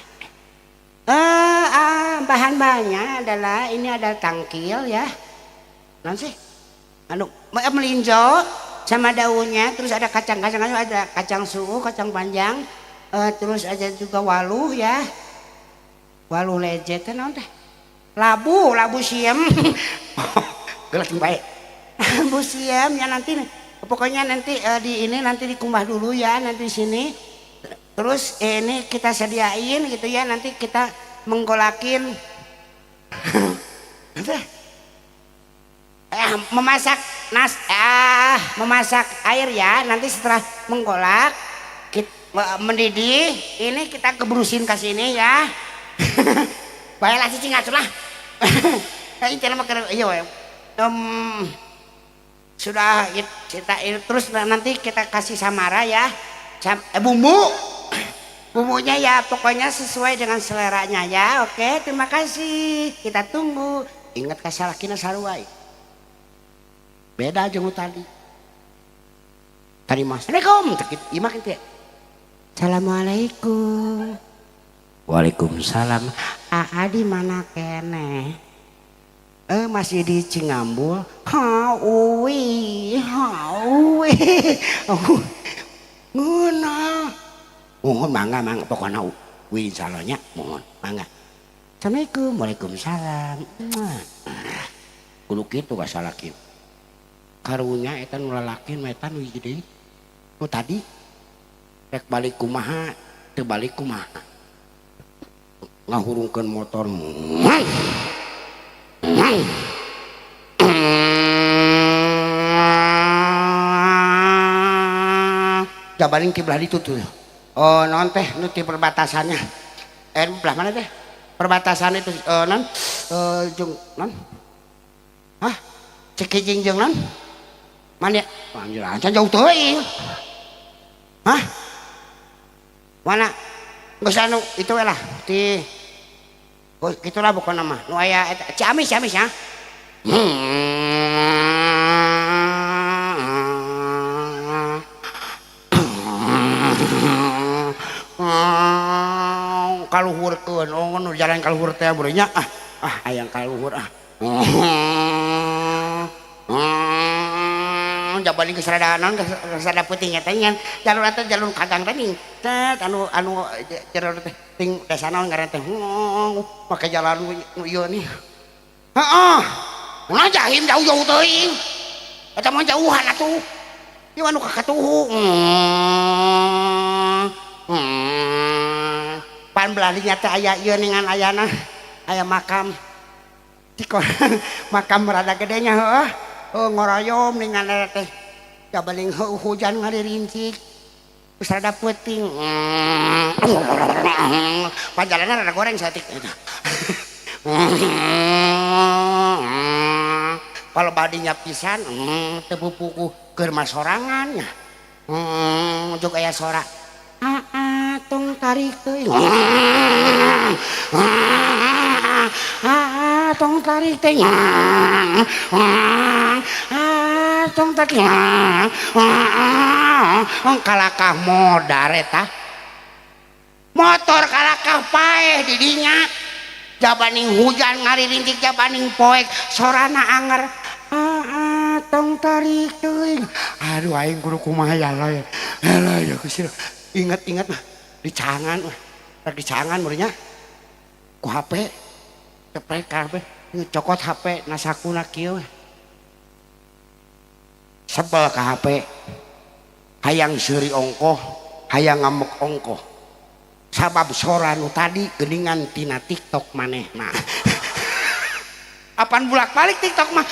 Bahan-bahannya adalah ini ada tangkil ya, nanti melinjo sama daunnya, terus ada kacang-kacang, ada kacang suu, kacang panjang, terus ada juga waluh ya, waluh lejet kan teh, labu siem, gelap baik, labu siem ya nanti, pokoknya nanti di ini nanti dikumbah dulu ya nanti di sini, terus ini kita sediain gitu ya, nanti kita menggolakin. Memasak air ya, nanti setelah menggolak mendidih ini kita keberusin ke sini ya. Baiklah cicing lah. Sudah kita terus nanti kita kasih samara ya, bumbunya ya pokoknya sesuai dengan seleranya ya. Oke, terima kasih, kita tunggu. Ingat kasalakina saruai beda jeung tadi mas. Assalamualaikum imak itu ya. Assalamualaikum. Waalaikumsalam. Di mana kene? Masih di Cingambul. Uwi. Mohon mangga pokoknya uwi insyaallah mohon mangga. Assalamualaikum. Waalaikumsalam. Kudu kitu kasalakin. Karunya eta nu lalakin metan nu gede. Nu tadi rek balik kumaha, teu balik kumaha. Ngahurungkeun motor. Jabaring kiblah ditu tuh. Oh, non teh nu ti perbatasannya. Belah mana teh? Perbatasan itu non jeung non. Hah? Cekijing jeung non? Mana? Anjir, acan jauh teuing. Hah? Mana? Geus anu itu we lah ti kitu lah bukan nama. Nu aya eta Ciamis ya. Kaluhurkeun, nu jalan kaluhur teh beureung nya. Hayang kaluhur Jabali geus rada naon geus rada peuting eta ngan jalur eta jalur kagang teh ning tet anu jalur teh ting desa naon ngaran teh make jalan nu ieu nih heeh nah jahim jauh-jauh teuing eta mah jauhan atuh ieu anu kakatuhu pan belalinya teh aya ieu ningan ayana aya makam cikon makam rada gedenya heuh ngoroyom ningan teh jabaling hujan ngalirincik geus rada peuting panjalanna rada goreng saeutik eta kalau badinya pisan teu pupuku keur masorangannya ujug aya sora tong tarik teuing tong tarik teuing tong tarik kalakah modar eta motor kalakah paeh di dinya jabaning hujan ngaririntik jabaning poek sorana anger tong tarik teuing aduh aing kudu kumaha ya kusir inget mah dicangan meureunnya ku HP cepet ka HP cokot HP nasakuna kieu sebel ka HP hayang seuri ongkoh hayang ngamuk ongkoh sabab sora nu tadi geuningan tina TikTok manehna apan bulak-balik TikTok mah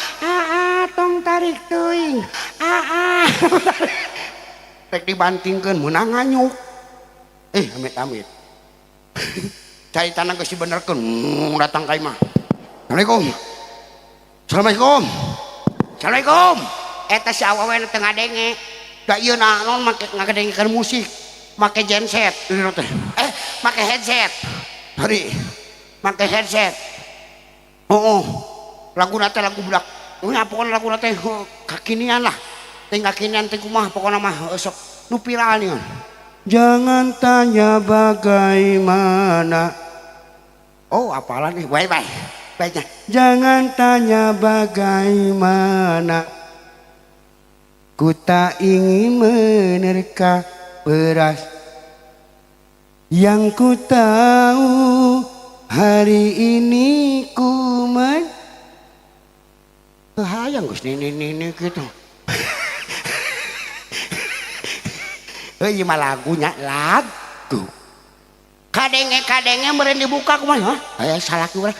tong tarik teuing rek dibantingkeun meunang nganyuk amit-amit cai tanah geus dibenerkeun datang ka imah Assalamualaikum eta si awewe teu ngadenge da ieu naon make ngadengekeun musik make genset make headset hari make headset laguna teh lagu budak pokona laguna teh kakinian lah teh kakinian teh kumaha pokona mah sok nu viral nih jangan tanya bagaimana apalah nih baiknya jangan tanya bagaimana ku tak ingin menerka beras yang ku tahu hari ini ku hayang geus nini gitu ieu mah lagunya lagu kadenge meureun dibuka kumaha aya salaki urang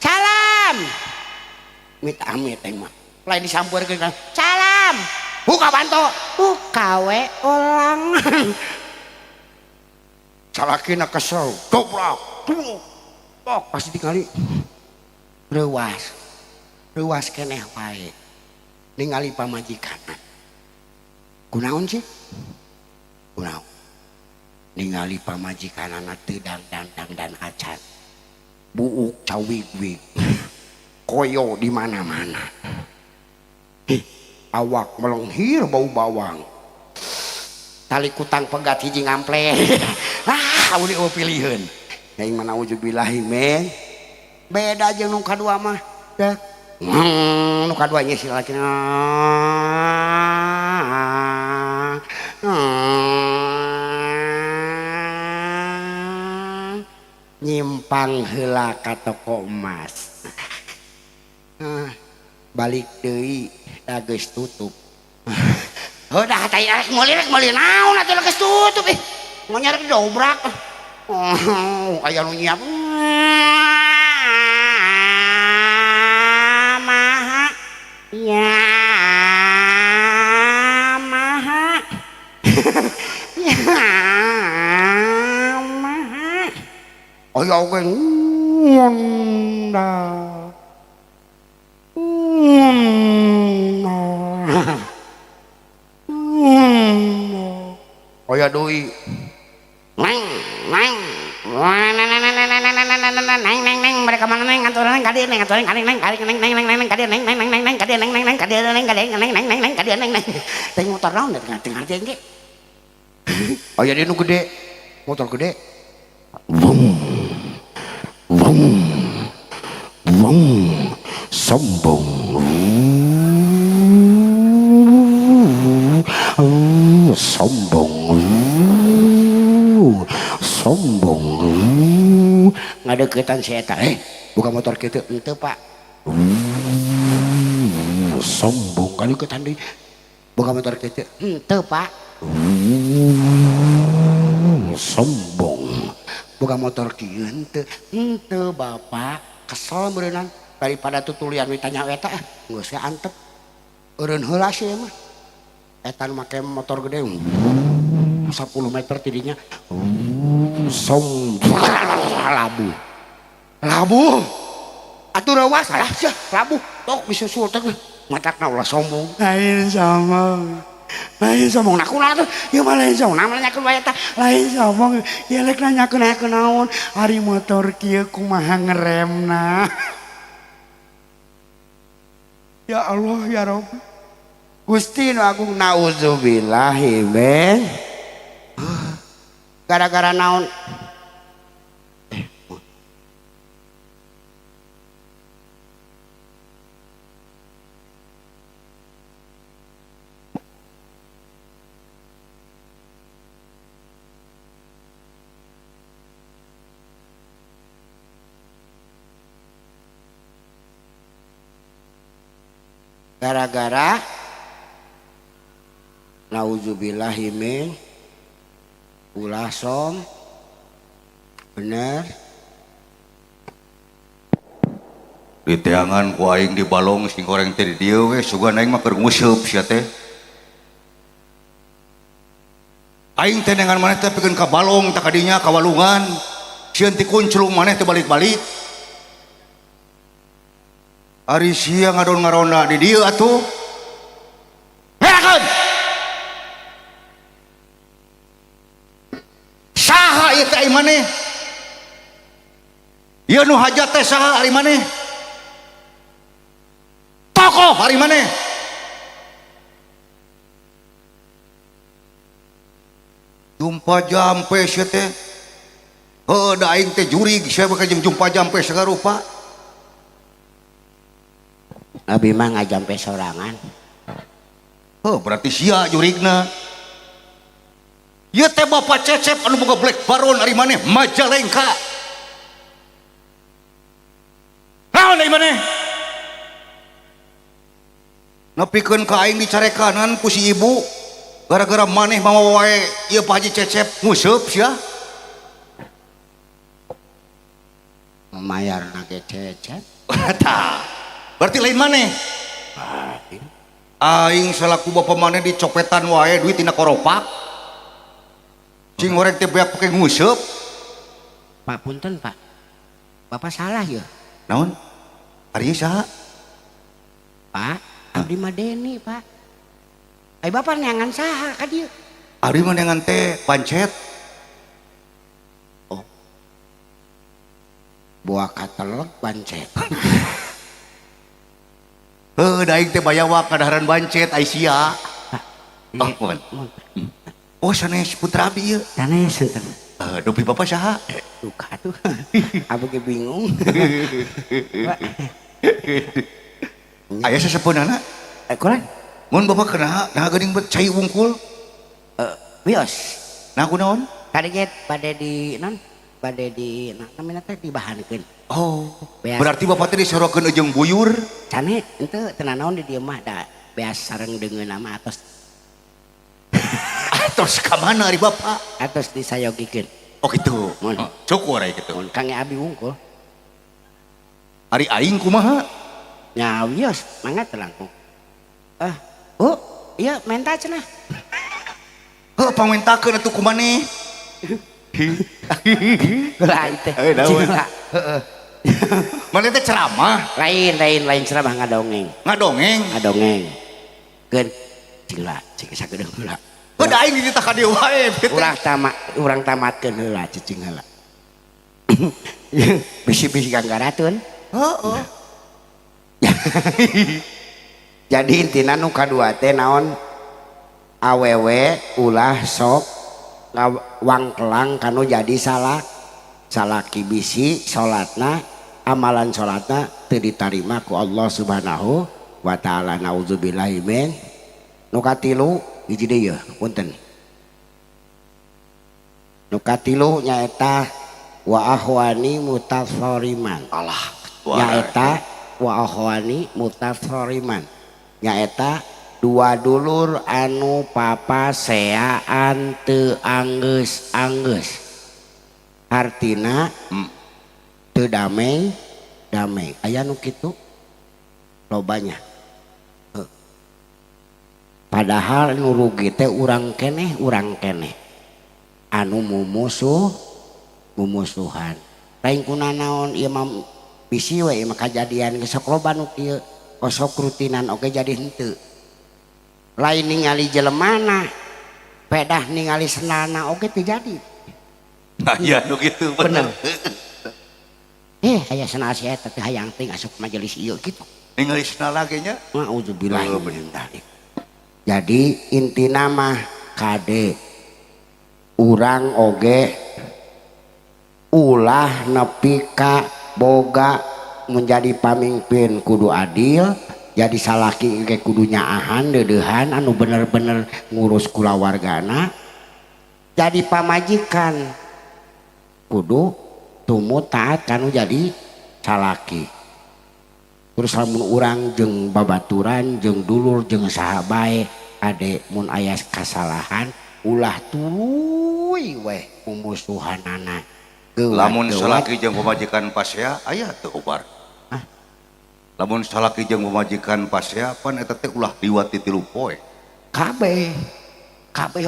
salam amit-amit teh mah lain disampeurkeun salam buka banto kawe ulang salakina kesel dobrak tok pasti tingali reuas keneh wae ningali pamajikanna kunaon sih kunaon ningali pamajikanana teu dangdang dan acan buuk cawig-wig koyo di mana-mana awak melenghir bau bawang tali kutang pegat hiji ngample uli piliheun aing mana ujubillahi men beda jeung nu kadua mah dah nu kadua nya si lalakina nyimpang heula ka toko emas balik deui da geus tutup udah teh rek meuli naon atuh geus tutup ngonya rek dobrak aya nu nyiap maha ya maha ya maha aya oge ngunda aya deui neng mereka mana neng ngatur neng kadi neng ngatur neng kadi neng kadi neng neng neng kadi neng neng neng neng kadi neng neng neng kadi neng kadi neng neng neng kadi neng neng teh motor naon teh tengah teh ge oh ya dia nu gede motor gede wung wung wung sombong sombong sombong ngadeukeutan si eta buka motor kitu henteu Pak sombong ngadeukeutan deui buka motor kitu henteu Pak sombong buka motor kieu henteu Bapak kesel berenang daripada tutulian ditanya eta geus antep eureun heula sih mah eta nu make motor gede 10 meter tidinya labu atuh rawas salah sia labu tok disusul teh matakna ulah sombong lain sombong nah kunaon tuh ieu mah lain sombong namanya nanyakeun wae eta lain sombong ieu lek nanyakeun naon ari motor kieu kumaha ngeremna ya Allah ya Rabbi Gusti nu agung nauzubillahi min gara-gara naon gara-gara nauzubillahi min ulah som bener diteangan ku aing di balong sing goreng teh di dieu we sugan aing mah keur nguseup sia teh aing teh dengan maneh teh pikeun ka balong tak kadinya ka walungan sieun ti kunclung maneh teh balik-balik ari sia ngadon-ngaronda di dieu atuh herakeun saha ieu teh ai maneh ieu nu hajat teh saha ari maneh tokoh ari maneh jumpa jampe sia teh heuh da aing teh jurig sia bakal jumpa jampe sagarupa abi mah ngajampe sorangan berarti sia jurigna ieu teh bapak Cecep anu boga Black Baron ari maneh Majalengka naon ari maneh nepikeun ka aing dicarekanan ku si ibu gara-gara maneh mawa wae ieu Pak Haji Cecep nguseup sia mayarna ge Cecep tah berarti lain maneh aing salaku bapak maneh dicopetan wae duit tina koropak cing goreng teh beak pake nguseup Pak punten Pak Bapak salah ya naon ari saha Pak abdi mah Deni Pak ai Bapak neangan saha ka dieu ari mah dengan teh pancet oh buah katelek pancet daing teh bayawa kadaharan bancet Aisyah oh sanes putra abi ieu sanes enten dopi bapak saha duka tuh abu ge bingung aya sasepeunana kulan mun bapak kena nah geuning bet cai wungkul wios nah kunaon kadeget bade di non bade di namina teh dibahankeun oh berarti bapak teh disorokeun jeung buyur cane henteu teu naon di dieu mah da beas sareng deungeun nama atos atos ka mana ari bapak atos disayogikeun oh kitu mun cukur ari kitu mun Kang Abi wungkul ari aing kumaha nya wios mangga teu langkung Bu iya menta cenah heuh pamentakeun atuh ku maneh lain teh heeh maneh teh ceramah lain ceramah ngadongeng ngadongeng keun cila cing sagedeung heula heuh aing di tah ka dieu wae urang tamatkeun heula cicing heula bisi-bisi Kang Garatun heeh jadi intina nu kadua teh naon awewe ulah sok wangkelang kanu jadi salaki bisi salatna amalan salatna teu ditarima ku Allah Subhanahu wa taala naudzubillahi min nu katilu hiji deui punten. Nu katilu nyaeta wa ahwani mutasoriman. Allah Nyaeta wa ahwani mutasoriman. Nyaeta dua dulur anu papaseaan teu anggeus-anggeus. Artina teu damai aya nu kitu lobanya. Padahal nu rugi teh urang keneh anu mumusuhan lain kunanaon ieu mah bisi we mah kajadian geus sok loba nu kieu kosok rutinan oge jadi henteu lain ningali jelemana pedah ningali senana oge teu jadi. Aya nu kitu bener. Aya senana si eta teh hayang teh asup majelis ieu kitu Ningali senana ge nya. Auzubillah min dzalik. Jadi intina mah kade urang oge ulah nepi ka boga menjadi pamimpin kudu adil, jadi salaki ge kudu nyaahan deudeuhan anu bener-bener ngurus kulawargana, jadi pamajikan kudu tumut taat kanu jadi salaki. Terus lamun urang jeung babaturan jeung dulur jeung sahabae ade mun aya kasalahan ulah tuluy weh mumusuhanana. Lamun salaki jeung pamajikan pasea aya teu ubar. Lamun salaki jeung pamajikan pasea pan eta teh ulah liwat ti 3 poe. Kabeh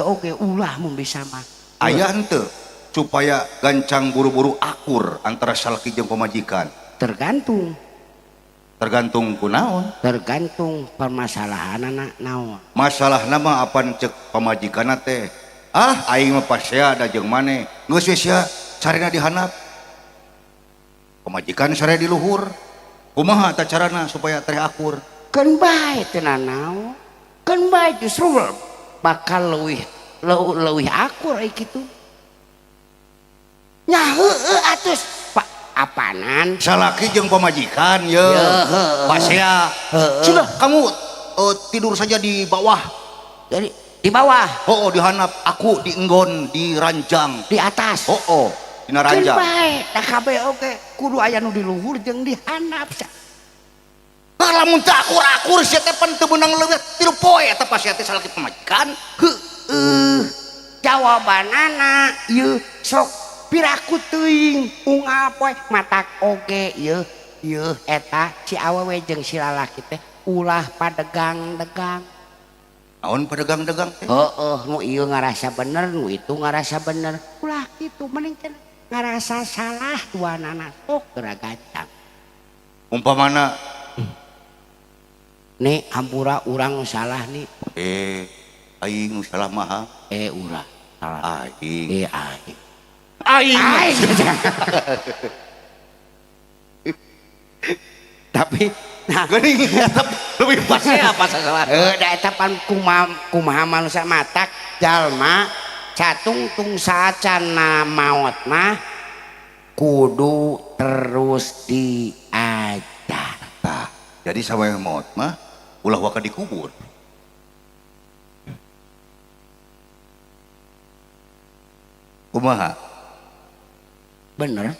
oge ulah mun bisa mah. Aya henteu supaya gancang buru-buru akur antara salaki jeung pamajikan. Tergantung kunaon? Tergantung permasalahanana naon. Masalahna mah apan cek pamajikanna teh. Aing mah pasea da jeung maneh. Geus we sia carina dihandap. Pamajikan sare di luhur. Kumaha tah carana supaya teh akur? Keun bae teu nanaon. Keun bae justru bakal leuwih akur ai kitu. Nya heueuh atuh Pak apanan salaki jeung pamajikan ye pasea sudah kamu tidur saja di bawah. Jadi di bawah di handap aku di enggon di ranjang di atas dina ranjang bae da kabeh oge kudu aya nu di luhur jeung di handap lamun teu akur-akur sia teh pan teu meunang leuwih 3 poe eta pasea teh salaki pamajikan jawabanana ieu sok piraku teuing unggal poe matak oge ieu eta si awewe jeung si lalaki teh ulah padegang-degang. Naon padegang-degang teh? Nu ieu ngarasa bener nu itu ngarasa bener ulah kitu mending teh ngarasa salah duanana sok geura gancang. Umpamana nih hampura urang nu salah nih aing nu salah mah urang salah aing tapi nah geuning lebih pasnya apa salah da eta pan kumaha manusia matak jalma catungtung saacana maot mah kudu terus diajar. Jadi sama yang maut mah ulah waka dikubur. Kumaha? Bener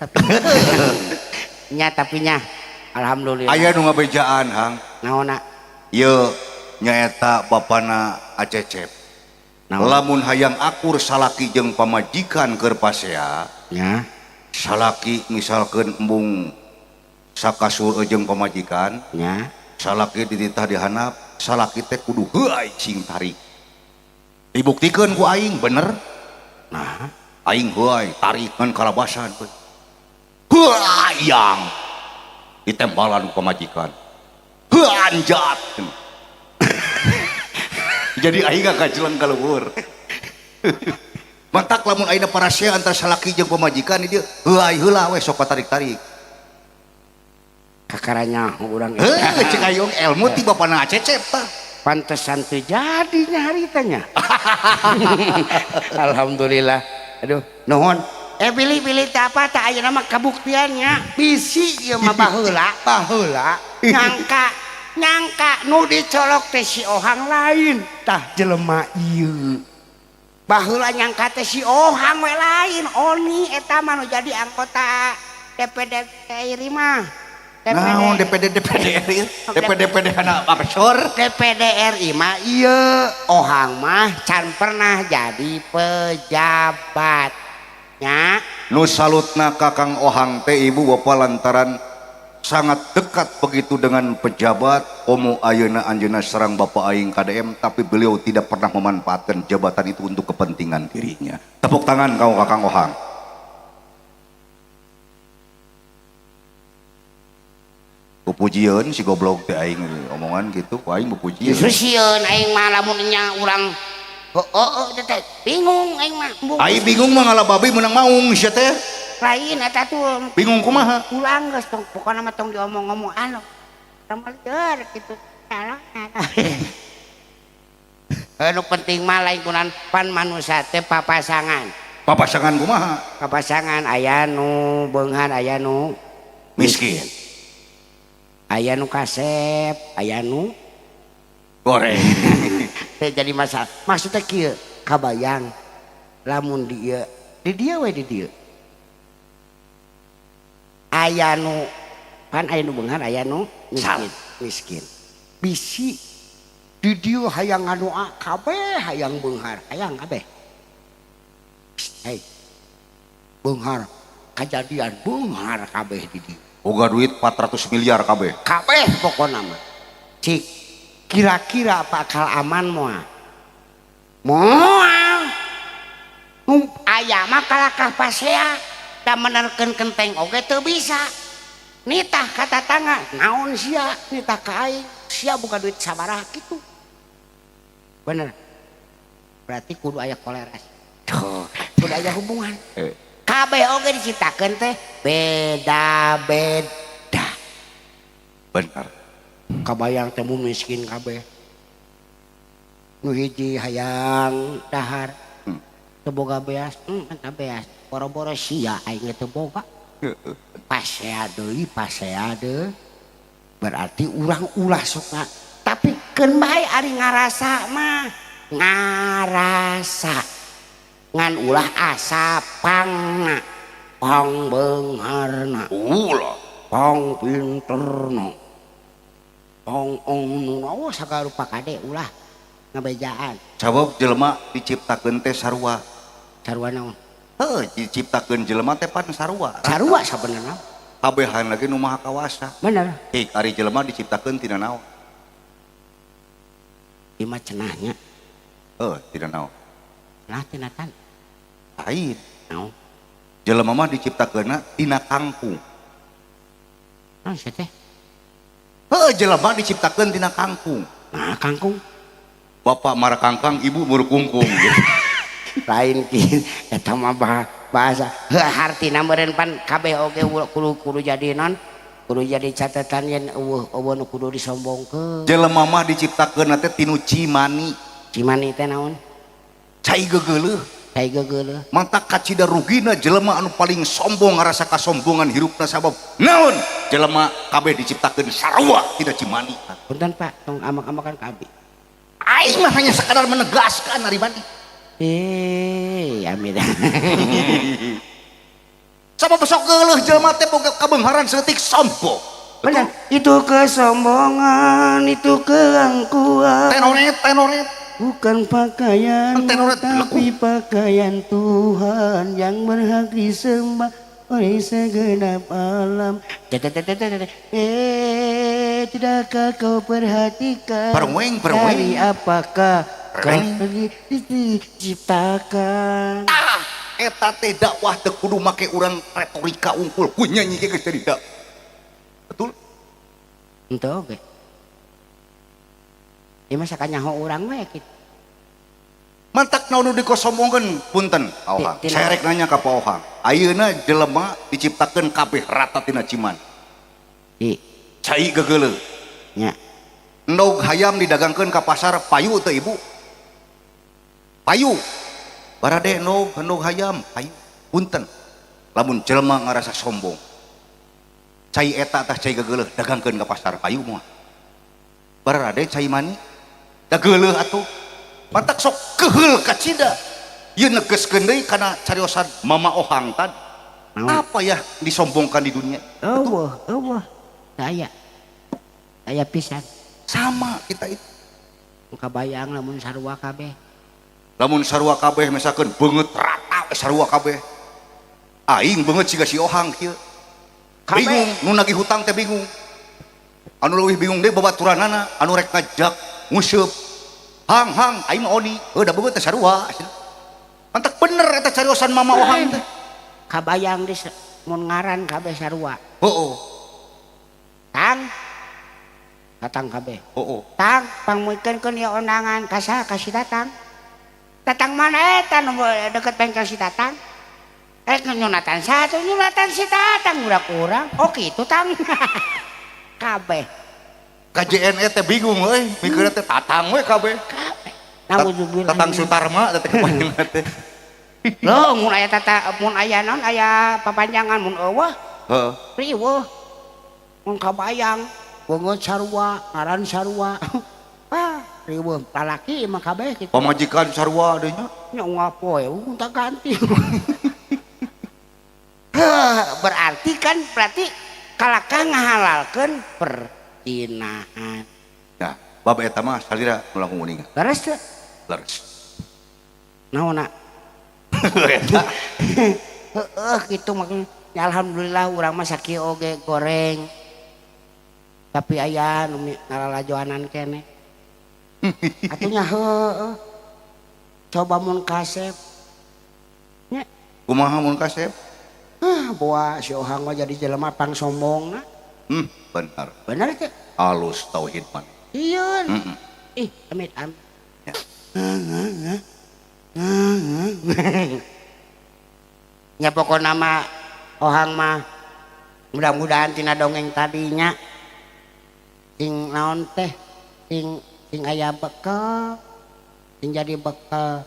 tapi nya alhamdulillah Aya nu ngabejaan hang naonna ieu nyaeta bapana Acecep lamun hayang akur salaki jeung pamajikan keur pasea nya salaki misalkeun embung sakasur jeung pamajikan nya salaki dititah dihandap salaki teh kudu heuai cing tarik dibuktikeun ku aing bener nah aing heuai tarik ngan kalabasan yang ditembalan pamajikan anjat jadi aing gak kajeleng ka luhur mantak lamun aina parasea antara salaki jeung pamajikan dia heuai heula we sok tarik-tarik kakaranya urang cek ayong ilmu ti bapana Acecep tah pantesan teu jadi nyarita nya alhamdulillah aduh nuhun pilih-pilih teh apa tak ayeuna mah kabuktiannya bisi ieu mah baheula nyangka nyangka nu dicolok teh si Ohang lain tah jelema ieu baheula nyangka teh si Ohang we lain Oni eta mah nu jadi anggota DPD RI mah naon DPD RI DPD kana absor DPD RI mah ieu Ohang mah can pernah jadi pejabatnya nu salutna Kakang Ohang teh ibu bapak lantaran sangat dekat begitu dengan pejabat omo ayeuna anjeunna serang Bapak aing KDM tapi beliau tidak pernah memanfaatkan jabatan itu untuk kepentingan dirinya. Tepuk tangan kau Kakang Ohang. Pujian si goblok teh aing omongan gitu ku aing pujian. justru sieun aing mah lamun nya urang teh bingung aing mah Aing bingung mah ngala babi menang maung sia teh. lain eta tuh Bingung kumaha? pulang geus tong pokona mah tong diomong-omong anu tambal deur kitu salah anu penting mah lain kunaon pan manusia teh papasangan Papasangan kumaha? papasangan aya nu beunghar aya nu Miskin. aya nu kasep aya nu Goreng. teh jadi masalah maksudnya kieu kabayang lamun dia di dieu we di dieu aya nu pan aya nu beunghar aya nu miskin bisi di dieu hayang ngadoa kabeh hayang beunghar hayang kabeh hei beunghar kajadian beunghar kabeh di dieu Boga duit 400 miliar kabeh. kabeh pokona mah cik kira-kira bakal aman moal aya mah kalakah pasea da menerkeun kenteng oge teu bisa nitah kata tangga naon sia nitah ka aing sia buka duit sabaraha kitu bener berarti kudu aya kolerasi kudu aya hubungan kabeh oge diciptakeun teh beda-beda Benar. kabayang temu miskin kabeh nu hiji hayang dahar teu boga beas eta beas boro-boro sia aing teu boga pasea deui berarti urang ulah sok tapi keun bae ari ngarasa mah ngarasa ngan ulah asapangna pang beungharna Ulah. pang pinterna pang ongnu sagarupa kade ulah ngabejaan Sabab jelema diciptakeun teh sarua. sarua naon Diciptakeun jelema teh pan sarua. sarua sabenerna Kabehan lagi nu maha kawasa. bener Hik ari jelema diciptakeun tina naon? ieu mah cenahnya Tina naon? nah tina tan Lain. naon Jelema mah diciptakeunna tina kangkung. naon sia teh Jelema diciptakeun tina kangkung. nah kangkung Bapak mara kangkang, ibu muru kungkung gitu. lain ki eta mah bahasa hartina meureun pan kabeh oge kudu jadi non kudu jadi catatan yen eueuh nu kudu disombongkeun Jelema mah diciptakeun teh tinu cimani. cimani teh naon Cai gegeuleuh. cai gegeuleuh Mata kacida rugina jelema anu paling sombong ngarasa kasombongan hirupna sabab naon jelema kabeh diciptakeun sarua tidak cimani. punten Pak tong amak-amakan kabeh Aing mah hanya sekadar menegaskan ari bandi. amin Sabab sok geuleuh jelema teh boga kabeungharan seutik sombong. benar itu kesombongan itu keangkuhan Tenoret. bukan pakaian Tenoret tapi pakaian Tuhan yang berhak disembah oleh segenap alam. Tidakkah kau perhatikan Perweng. dari apakah kau diciptakan? Eta teh dakwah teu kudu make urang retorika unggul ku nyanyi ge geus tidak. Betul? Ente oge. Ieu mah sakanyaho urang we kitu. Mantak naon dikosombongkeun punten Ohang. Saya rek nanya ka Pak Ohang. Ayeuna jelema diciptakeun kabeh rata tina ciman. Cai gegeuleuh. Nya. Endog hayam didagangkeun ka pasar payu teu ibu? Payu. Barade endog hayam payu. Punten. Lamun jelema ngarasa sombong. Cai eta tah cai gegeuleuh dagangkeun ka pasar payu moal. barade cai mani da geuleuh atuh matak sok keheul ka cida ieu negeskeun deui kana cariosan mama ohang tadi apa ya disombongkan di dunia eueuh saya pisan sama kita itu kabayang lamun sarua kabeh misalkan beungeut rata sarua kabeh aing beungeut siga si ohang kieu bingung nu nagih hutang teh bingung anu leuwih bingung deui babaturanana anu rek ngajak nguseup hang aing mah oni da beungeut teh sarua mantak bener eta cariosan mama ohang teh kabayang di mun ngaran kabeh sarua heuh datang kabeh tang pangmuikeun ieu undangan ka si datang mana eta nu deket bengkel si datang nyunatan satu nyunatan si datang udah kurang kitu tang kabeh KJNE teh bingung euy mikirna teh tatang we kabeh tatang Sutarma teh kepanjang teh loh mun aya naon aya papanjangan mun eueuh heeh riweuh mun kabayang beungeut sarua ngaran sarua riweuh lalaki mah kabeh kitu pamajikan sarua deui nya ngapoe minta ganti berarti kalaka ngahalalkeun perzinahan nah bab eta mah salira ulah nguning leres teu leres naonna eta kitu maksudnya alhamdulillah urang mah sakieu oge goreng tapi aya nu ngalalajoanan kene atunya heueuh coba mun kasep nya kumaha mun kasep bawa si ohang mah jadi jelema pang sombongna bener teh halus tauhid man iya amit ya. Ya pokokna mah ohang mah mudah-mudahan tina dongeng tadinya sing naon teh sing aya bekal sing jadi bekal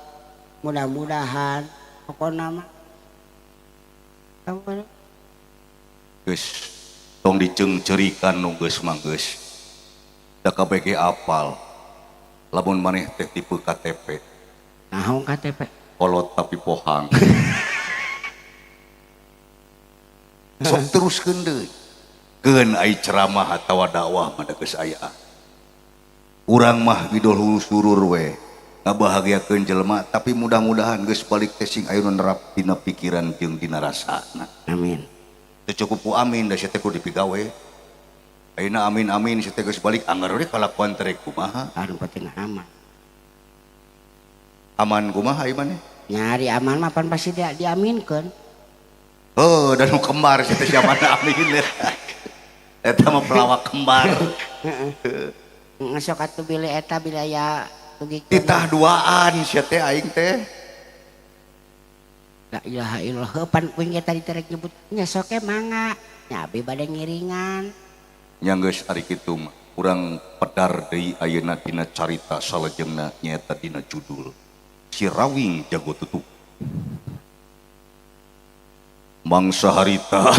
mudah-mudahan pokokna mah geus tong diceungceurikan nu geus mah geus da kabeh ge apal lamun maneh teh tipe KTP naon KTP kolot tapi pohang sok teruskeun deui keun ai ceramah atawa dakwah mah da geus aya urang mah bidol surur we ngabahagiakeun jelema tapi mudah-mudahan geus balik teh sing ayeuna nerap dina pikiran jeung dina rasana amin teu cukup ku amin da sia teh kudu dipigawe ayeuna amin sia teh geus balik anggar we kalakuan teh kumaha anu penting aman kumaha ieu maneh nyari aman mah pan pasti diaminkeun dan nu kembar sia teh sia mana amin eta mah pelawak kembar ngasok atuh bilih eta bilaya titah duaan sia teh aing teh la ilaha illallah pan kuing tadi terek nyebut ngasok ke mangga nya abi bade ngiringan nya geus ari kitu mah urang pedar deui ayeuna dina carita salajengna nyaeta dina judul Si Rawing Jago Tutup mangsa harita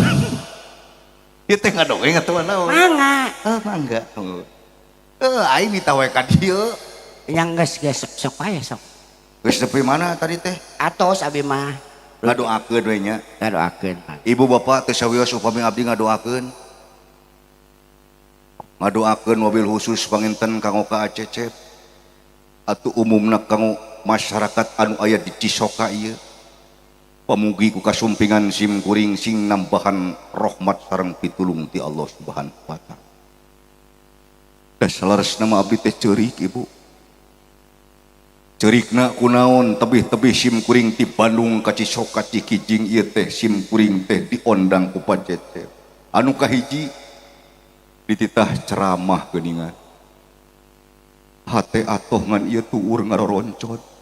ieu teh ngadongeng atuh naon mangga mangga aing ditawe ka dieu yang geus sok aya sok geus nepi mana tadi teh atos abi mah ngadoakeun we nya ngadoakeun ibu bapak teh sawios upami abdi ngadoakeun mobil khusus panginten kanggo ka Acecep atuh umumna kanggo masyarakat anu aya di Cisoka ieu pamugi ku kasumpingan sim kuring sing nambahan rahmat sareng pitulung ti Allah Subhanahu wa taala da salaresna mah abdi teh ceurik ibu ceurikna kunaon tebih-tebih sim kuring ti Bandung ka Cisoka Cikijing ieu teh sim kuring teh diondang ku Pacecep anu kahiji dititah ceramah geuningan hate atoh ngan ieu tuur ngaroroncot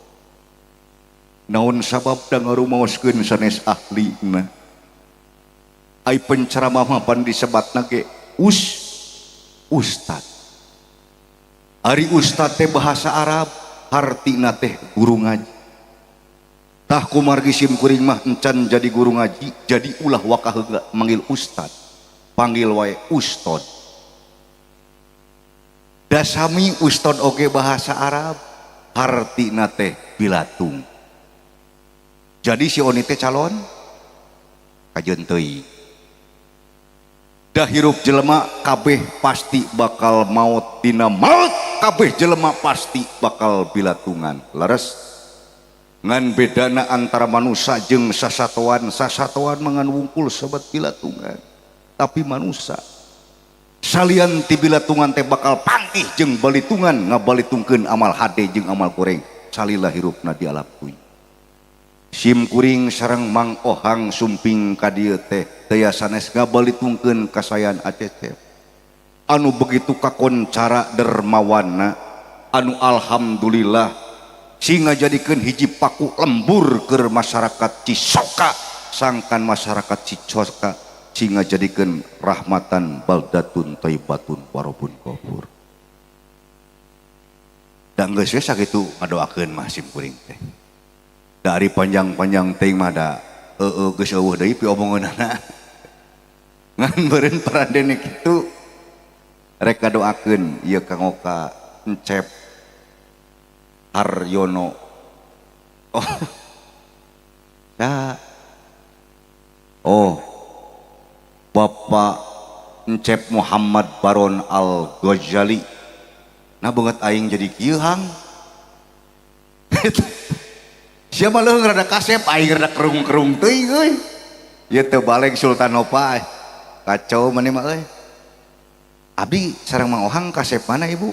naon sabab da ngarumaoskeun sanes ahlina ai penceramah mah pan disebatna ge ustad ari ustad teh bahasa Arab artina teh guru ngaji tah kumargi sim kuring mah encan jadi guru ngaji jadi ulah wakah heula manggil ustad panggil wae ustad dasami ustad oge bahasa Arab hartina teh bilatung. Jadi si Oni teh calon kajeun teuing. Da hirup jelema kabeh pasti bakal maut, dina maut kabeh jelema pasti bakal bilatungan. Leres ngan bedana antara manusia jeung sasatoan. Sasatoan mangan wungkul sobat bilatungan, tapi manusia salian ti bilatungan teh bakal panggih jeung balitungan ngabalitungkeun amal hade jeung amal goreng salila hirupna di alam dunya. Sim kuring sareng Mang Ohang sumping ka dieu teh daya sanes ngabalitungkeun kasayan Acecep anu begitu kakoncara dermawana, anu alhamdulillah sehingga jadikeun hiji paku lembur ke masyarakat Cisoka, sangkan masyarakat Cisoka sehingga jadikeun rahmatan baldatun thayyibatun warabun ghafur. Da geus we sakitu ngadoakeun mah sim kuring teh. Dari panjang-panjang teuing mah da geus eueuh deui pi omongeunana. Ngan beureun paradene kitu rek ngadoakeun ieu Kang Oka Encep Haryono. Oh. Ya. Oh. Bapak Encep Muhammad Baron Al-Ghazali. Nah banget aing jadi kieu hang. Siapa lo ngerada kasep aing ngerada kerung-kerung teuing euy. Ieu teu balik Sultanova. Kacau maneh mah euy. Abdi sareng Mang Ohang kasep mana ibu?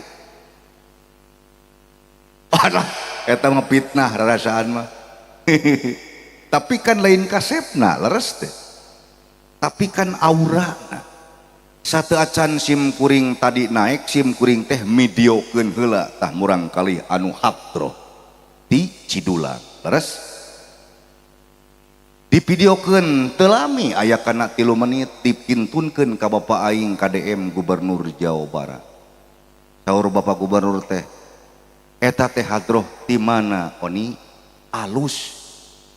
Alah, eta mah fitnah rarasaan mah. Tapi kan lain kasepna, leres teh. Tapi kan aurana. Satu acan sim kuring tadi naik, sim kuring teh midiokeun heula tah murang kali anu hadroh di Cidulang. Leres? Dipidiokeun teu lami aya kana 3 menit dipintunkeun ka Bapak aing KDM Gubernur Jawa Barat. Saur Bapak Gubernur teh, eta teh hadroh di mana Oni? Alus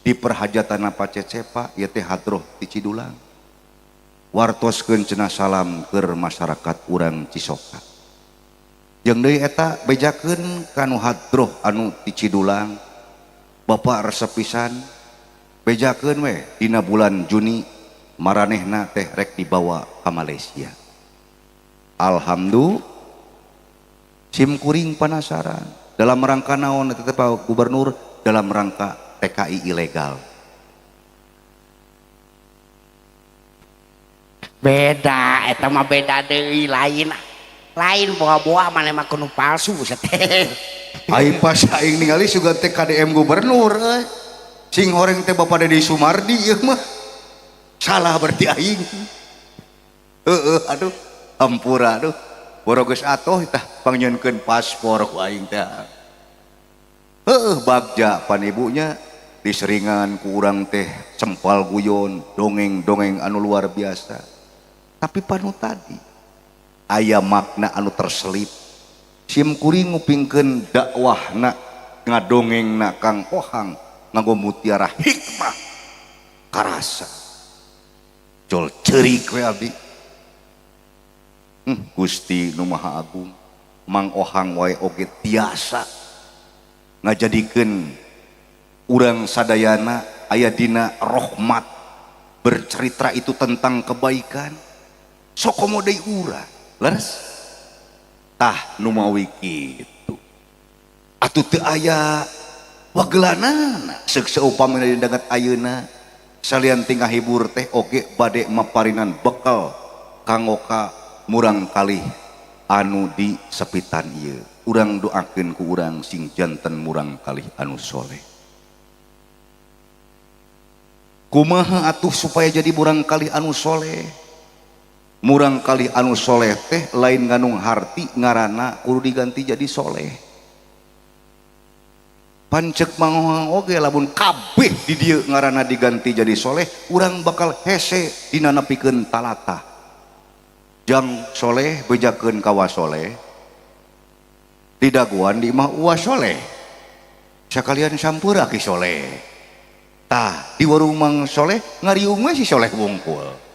di perhajatan apa Cecepa, ieu teh hadroh di Cidulang. Wartoskeun cenah salam keur masyarakat urang Cisoka. Jeung deui eta bejakeun kanu hadroh anu di Cidulang. Bapak resep pisan bejakeun we dina bulan Juni maranehna teh rek dibawa ka Malaysia. Alhamdulillah sim kuring penasaran dalam rangka naon eta teh Pak Gubernur, dalam rangka TKI ilegal. Beda eta mah beda deui, lain boa-boa maneh mah kudu palsu teh. Aing pas aing ningali sugan teh KDM Gubernur euy. Sing horeng teh Bapak Dedi Sumardi ieu mah. Salah berarti aing. Aduh, hampura aduh. Boro geus atoh tah pangnyeunkeun paspor ku aing teh. Bagja pan ibunya diseringan ku urang teh cempal guyon, dongeng-dongeng anu luar biasa. Tapi panu tadi aya makna anu terselip. Sim kuring ngupingkeun dakwahna ngadongengna Kang Ohang nganggo mutiara hikmah karasa. Jol ceurik we abdi. Gusti Nu Maha Agung, Mang Ohang wae oge tiasa ngajadikeun urang sadayana aya dina rahmat, bercerita itu tentang kebaikan. Sok komo deui urang. Leres? Tah nu mawi kitu. Atuh teu aya wagelanana seuk saupamina dangat ayeuna salian tinggal hibur teh oge bade maparinan bekal Kang Oka murang kalih anu di sepitan ieu. Urang doakeun ku urang sing janten murang kalih anu soleh. Kumaha atuh supaya jadi murang kalih anu soleh? Murang kali anu soleh teh lain nganung harti ngarana kudu diganti jadi soleh. Pancek Mang oge lamun kabeh di dieu ngarana diganti jadi soleh, urang bakal hese dina nepikeun talatah. Jang soleh bejakeun kawa soleh, didaguan di imah uwa soleh, sakalian sampura ki soleh. Tah di warung Mang soleh ngariung we si soleh wungkul.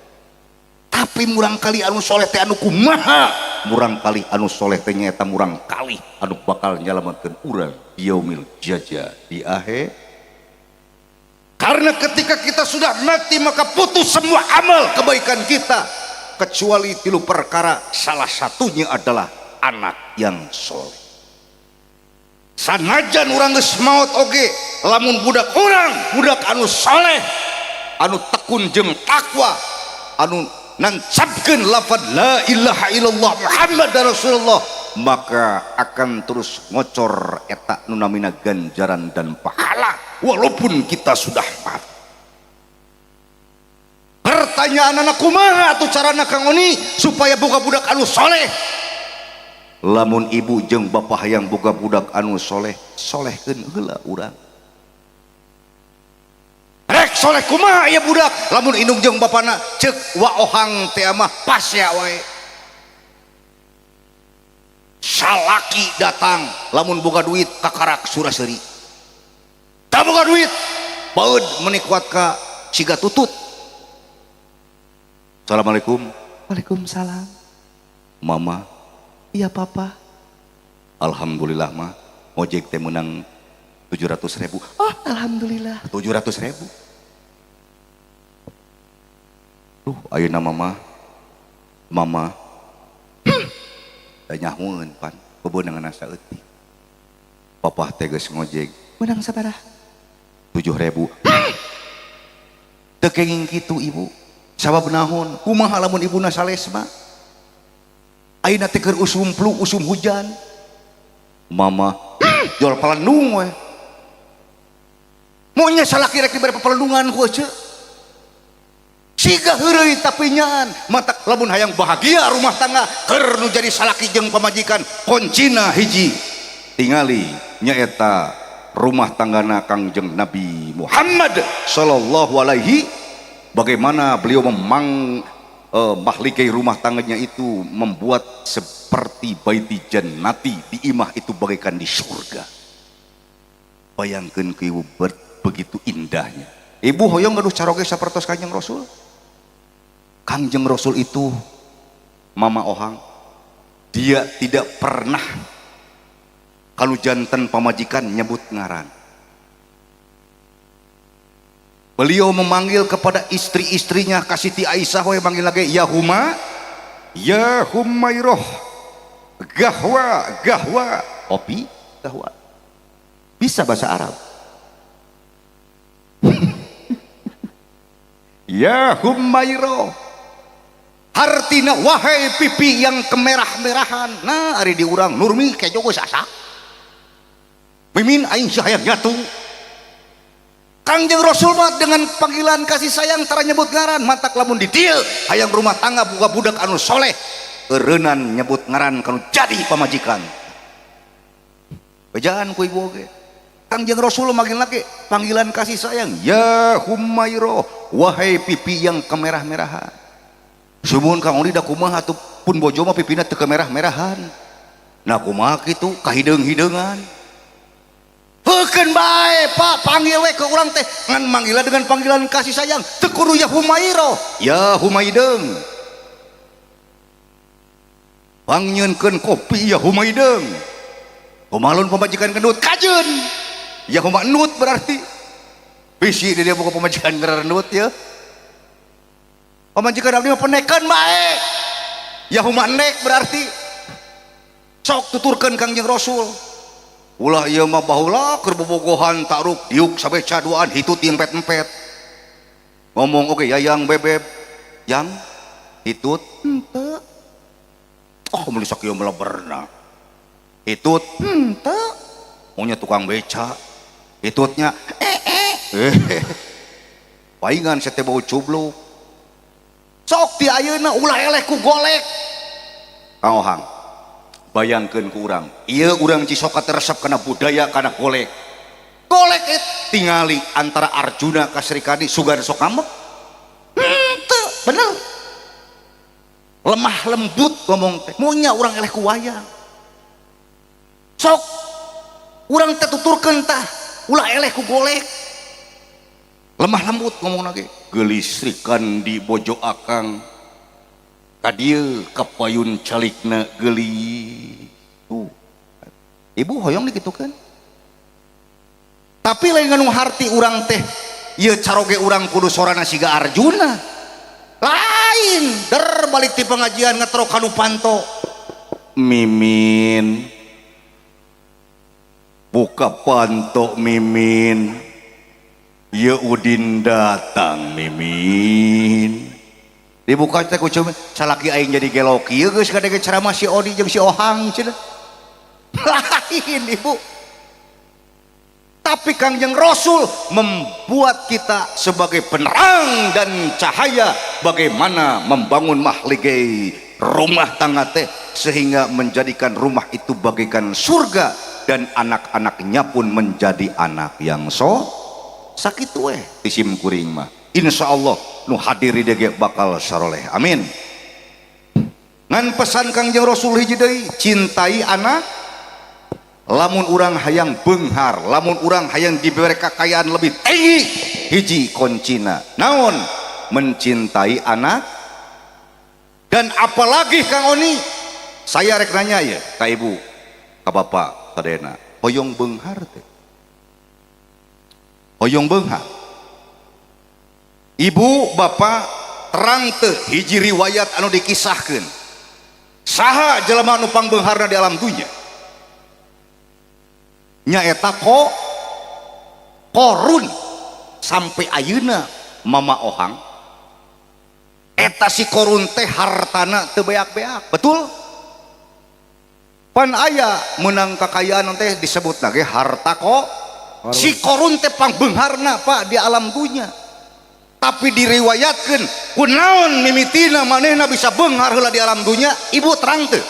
Tapi murang kali anu soleh teh anu kumaha murang kali anu soleh teh nyaeta murang kali anu bakal nyalametkeun urang yaumil jaza di akhir. Karena ketika kita sudah mati maka putus semua amal kebaikan kita kecuali 3 perkara, salah satunya adalah anak yang soleh. Sanajan urang geus maot oge lamun budak urang budak anu soleh anu tekun jeung takwa anu nancapkeun lafaz la ilaha illallah Muhammad Rasulullah, maka akan terus ngocor eta nu namina ganjaran dan pahala walaupun kita sudah mati. Pertanyaan anak kumaha atuh carana Kang Oni supaya boga budak anu soleh? Lamun ibu jeung bapak hayang boga budak anu soleh, solehkeun heula urang. Rek soleh kumaha aya budak lamun indung jeung bapana ceuk waohang teh mah pas ya wae. Salaki datang lamun boga duit kakarak suraseuri. Tak boga duit baeud menikuat ka siga tutut. Assalamualaikum. Waalaikumsalam. Mama. Iya papa. Alhamdulillah mah ojek teh menang 700.000. Oh alhamdulillah. 700.000. Duh ayeuna mama nyahoeun pan bebeunangan saeutik. Papa teh geus ngojek Menang sabaraha? 7.000. Teu kenging kitu ibu. Sabab naon? Kumaha lamun ibuna salesma? Ayeuna teh keur usum flu, usum hujan. Mama jual pelendung we. Monya salaki rek dibere pelendungan ku ceuk. Siga heureuy tapi nyaan matak lamun hayang bahagia rumah tangga keur nu jadi salaki jeung pamajikan kuncina hiji tingali nyaeta rumah tanggana Kangjeng Nabi Muhammad sallallahu alaihi. Bagaimana beliau mahligai rumah tangganya itu membuat seperti baiti jannati, di imah itu bagaikan di surga. Bayangkan ke ibu begitu indahnya. Ibu hoyong gaduh caroge sapertos Kangjeng Rasul. Kangjeng Rasul itu mama ohang, dia tidak pernah kalau jantan pamajikan nyebut ngaran. Beliau memanggil kepada istri-istrinya, Kasiti Aisyah we manggil lagi ya Huma, ya Humairoh, gahwa, opi, gahwa. Bisa bahasa Arab. Ya Humairoh, artina wahai pipi yang kemerah-merahan. Nah ari diurang nurmi kayak jogo sasak. Mimin aing hayang nyatu. Kangjeng Rasul mah dengan panggilan kasih sayang tara nyebut ngaran mantak lamun di dieu hayang rumah tangga boga budak anu soleh eureunnan nyebut ngaran kanu jadi pamajikan. Bejaan ku ibu oge. Kangjeng Rasul manggil lagi panggilan kasih sayang ya Humairo, wahai pipi yang kemerah-merahan. Sumuhun Kang Uli da kumaha atuh pun bojo mah pipina teu kemerah-merahan. Nah kumaha kitu kahideung-hideungan. Heukeun bae Pak panggil we ke urang teh ngan manggila dengan panggilan kasih sayang teu kudu ya Humairo, ya Humaideung. Pangnyeunkeun kopi ya Humaideung. Kumalun pamajikan gendut kajeun. Ya Humanut berarti. Bisi dia boga pamajikan gendut ya. Pamajikan abdi mah penekan bae. Ya Humanek berarti. Sok tuturkeun Kangjeng Rasul. Ulah ieu mah baheula keur bobogohan taruh diuk sampai caduaan hitut yang empet-empet. Ngomong oke yayang bebeb yang hitut Henteu. oh meuli sakieu meleberna. Hitut Henteu. maunya tukang beca. Hitutnya paingan saya teh bau cubluk. Sok ti ayeuna ulah eleh ku golek. Kang Ohang bayangkeun ku urang ieu urang Cisoka resep kana budaya kana golek tingali antara Arjuna ka Srikandi sugan sok ngambek teu bener lemah lembut ngomong teh monya urang eleh ku wayang sok urang teh tuturkeun tah ulah eleh ku golek lemah lembut ngomong lagi gelis Srikandi bojo akang kadieu kapayun calikna geuli tuh ibu hoyong digitukeun tapi lain nganu harti urang teh ieu caroge urang kudu sorana siga Arjuna lain der balik ti pengajian ngetro kanu panto Mimin buka panto Mimin ya Udin datang Mimin dibuka teh ku cuma salaki aing jadi gelok ieu geus kadege ceramah si Odi jeung si Ohang cenah lain ibu tapi Kangjeng Rasul membuat kita sebagai penerang dan cahaya bagaimana membangun mahligai rumah tangga teh sehingga menjadikan rumah itu bagaikan surga dan anak-anaknya pun menjadi anak yang sakit tisim kuring mah insya Allah nu hadiri dege bakal saroleh amin ngan pesan Kangjeng Rasul hiji deui cintai anak lamun urang hayang beunghar lamun urang hayang dibere kakayaan lebih tinggi hiji kuncina naon mencintai anak dan apalagi Kang Oni saya rek nanya ya ka ibu ka bapak sadayana hoyong beunghar teh hoyong beunghar ibu bapak terang teu hiji riwayat anu dikisahkeun saha jelema anu pangbeungharna di alam dunya nyaeta korun sampai ayeuna mama Ohang eta si korun teh hartana teu beak-beak betul pan aya menang kakayaan teh disebut lagi harta si korun teh pangbeungharna Pak di alam dunya tapi diriwayatkeun kunaon mimitina manehna bisa beunghar heula di alam dunya ibu terang teu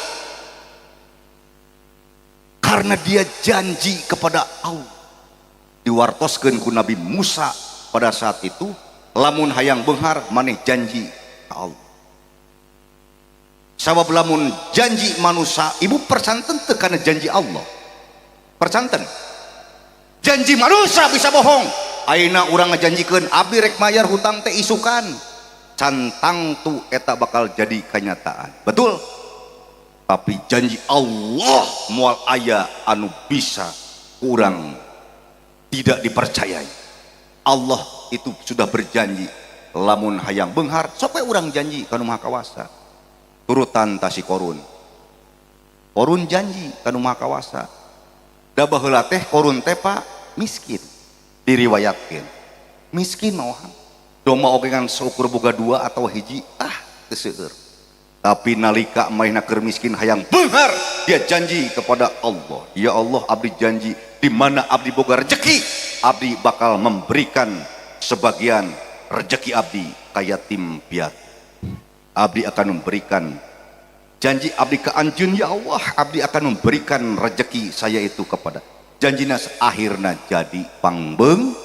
karena dia janji kepada Allah diwartoskeun ku Nabi Musa pada saat itu lamun hayang beunghar maneh janji ka Allah sabab lamun janji manusia ibu percanten teu kana janji Allah percanten janji manusia bisa bohong ayeuna urang ngajanjikeun abdi rek mayar hutang teh isukan cantang tu eta bakal jadi kenyataan betul tapi janji Allah moal aya anu bisa kurang tidak dipercayai Allah itu sudah berjanji lamun hayang beunghar sok we urang janji kanu maha kawasa turutan tasi korun janji kanu maha kawasa da baheula teh korun teh Pak miskin diriwayatkeun miskin mah doma oge ngan seukur boga dua atau hiji teu seueur tapi nalika maina keur miskin hayang beunghar dia janji kepada Allah ya Allah abdi janji di mana abdi boga rezeki abdi bakal memberikan sebagian rezeki abdi ka yatim piatu abdi akan memberikan janji abdi ke anjeun ya Allah abdi akan memberikan rezeki saya itu kepada janjina akhirna jadi pangbeung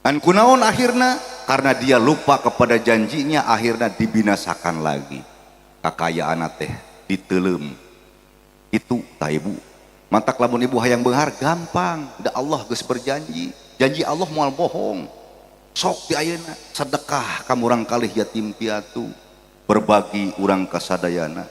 kan kunaon akhirna karena dia lupa kepada janjinya akhirnya dibinasakan lagi kakayaan teh diteleum itu tah ibu mantak lamun ibu hayang beunghar gampang da Allah geus berjanji janji Allah moal bohong sok di ayeuna sedekah ka murang kalih yatim piatu berbagi urang kasadayana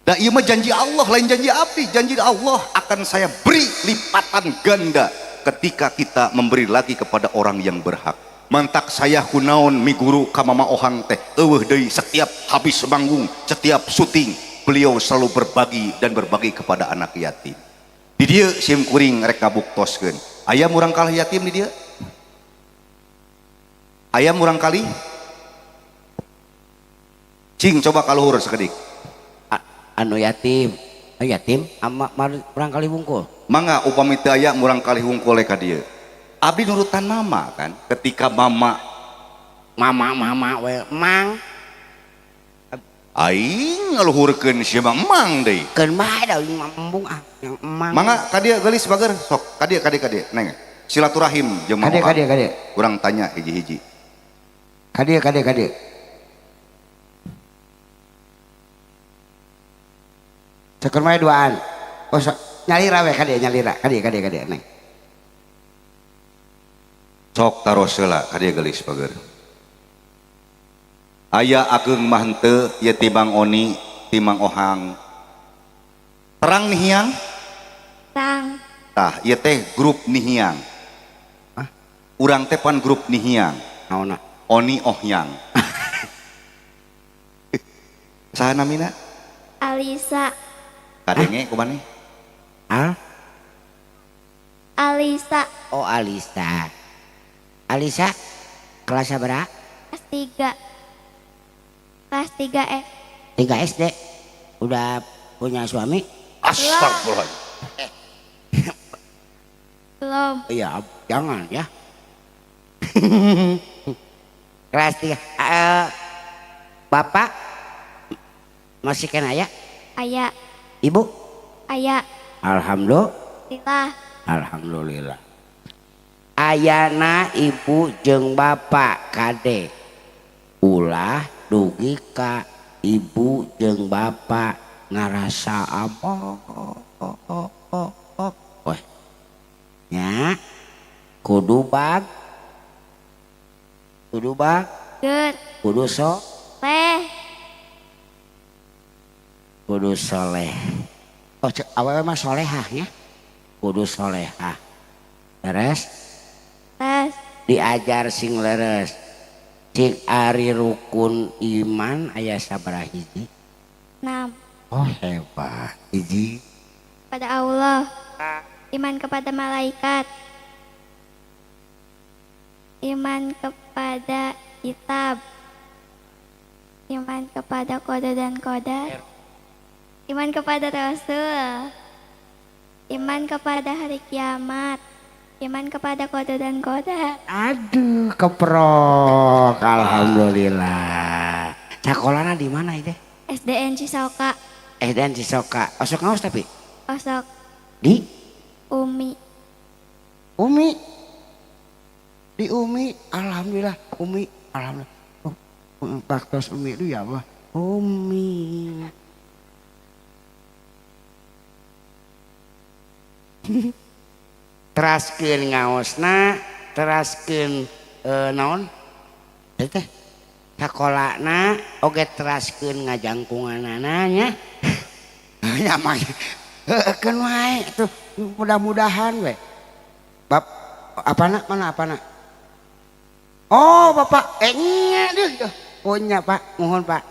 da ieu mah janji Allah lain janji abdi janji Allah akan saya beri lipatan ganda ketika kita memberi lagi kepada orang yang berhak mantak saya kunaon mi guru ka mama Ohang teh eueuh deui setiap habis manggung setiap syuting beliau selalu berbagi dan berbagi kepada anak yatim di dieu sim kuring rek ngabuktoskeun aya murang kalih yatim di dieu aya murang kalih cing coba kaluhur sakedik anu yatim ama murang kalih wungkul mangga upami teu aya murang kalih wungkul ka dieu abdi nurutan mama kan ketika mama we mang aing ngaluhurkeun sia mang deui keun bae da ngambung yang emang mangga ka dieu geulis bager sok ka dieu neng silaturahim jeung mama kade urang tanya hiji-hiji kade cekeun bae duaan oh nyalira we kade neng sok taros heula ka dieu geulis bager aya ageng mah henteu ieu timang Oni timang Ohang terang nihiang Tang. tah ieu teh grup nihiang urang teh pan grup nihiang naonna Oni Ohyang saha namina Alisa. kadenge kumaha Al Alisa. oh Alisa Alisa kelas berapa Kelas 3. Kelas 3 3 SD udah punya suami astagfirullah Belum. iya jangan ya kelas 3 bapak masih kena ya Aya. ibu Aya. alhamdulillah alhamdulillah ayana ibu jeung bapak kade ulah dugi ka ibu jeung bapak ngarasa apa weh nya kudu bag Ger. kudu sok Leh. kudu soleh oh awewe mah solehah ya kudu solehah beres Les. diajar sing leres cik ari rukun iman aya sabaraha hiji 6. oh hebat hiji Pada Allah. Iman kepada malaikat. Iman kepada kitab. Iman kepada kode dan kodar. Iman kepada Rasul. Iman kepada hari kiamat. Iman kepada kode dan kodar. aduh keprok alhamdulillah sakolana di mana itu SDN Cisoka. dan Cisoka osok ngaos tapi Osok. di Umi. Umi di Umi alhamdulillah Umi alhamdulillah baktos Umi itu ya Allah Umi teraskeun ngaosna teraskeun naon teh sakolana oge teraskeun ngajangkunganana nya nya mah keun wae tuh mudah-mudahan we bab apana mana apana oh bapak nya duh punya pak mohon pak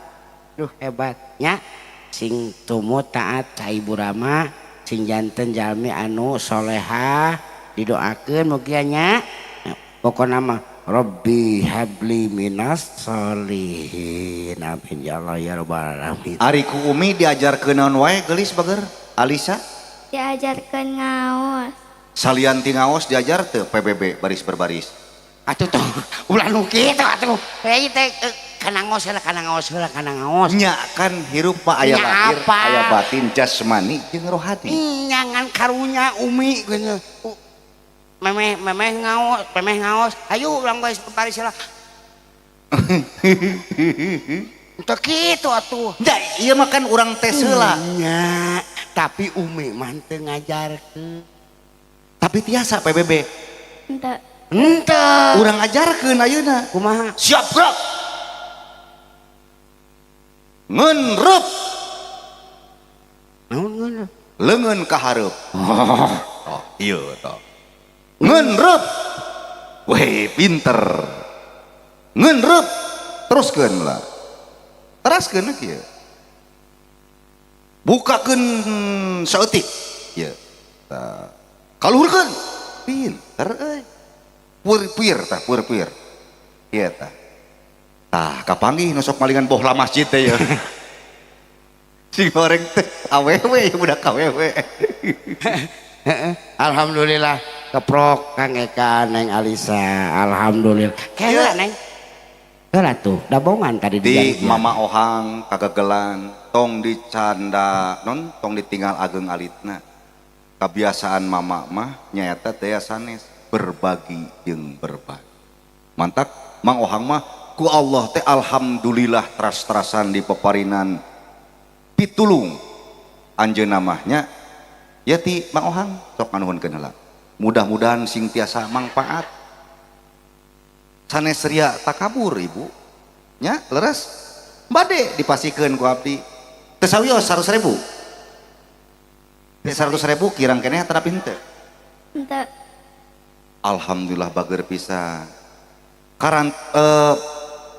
duh hebatnya sing tumut taat ka ibu Rama sing janten jalmi anu solehah didoakeun mugi nya pokona mah Rabbi habli minas solihin amin ya Allah ya rabbal alamin ari ku Umi diajarkeun naon wae geulis bager Alisa Diajarkan ngaos. salian ti ngaos diajar teu PBB baris berbaris atuh tuh ulah nu kitu atuh teh kana ngaos heula kana ngaos nya kan hirup mah aya Nya lahir apa? aya batin jasmani jeung rohani nyangan karunya Umi geunya memeh ngaos ayo ulang bae baris heula teu kitu atuh da ieu mah kan urang teh heula nya tapi Umi mah teu ngajarkeun tapi tiasa PBB Ente. henteu urang ajarkeun ayeuna kumaha siap gerak ngeunreup naon ngeun leungeun ka hareup oh ieu tah ngeunreup weh pinter ngeunreup teruskeun lah teraskeun kieu bukakeun saeutik ieu tah kaluhurkeun pinter euy puir tah puir ieu tah tah kapanggih nu sok malingan bohla masjid teh ya si goreng teh awewe budak awewe alhamdulillah keprok Kang Eka Neng Alisa alhamdulillah kaya Neng heula tuh dabongan tadi di dijanjian. Mama Ohang kagagelan tong dicanda non tong ditinggal ageng alitna kebiasaan mama mah nyaeta teh sanes berbagi jeung berbagi mantap Mang Ohang mah ku Allah teh alhamdulillah teras-terasan di peparinan pitulung anjeunna mahnya ya ti Mang Ohang sok nganuhunkeun heula mudah-mudahan sing tiasa manfaat sanes ria takabur ibu nya leres bade dipasikeun ku abdi teu sawios 100.000 100.000 kirang keneh tara pinter Ente. alhamdulillah bager pisan karan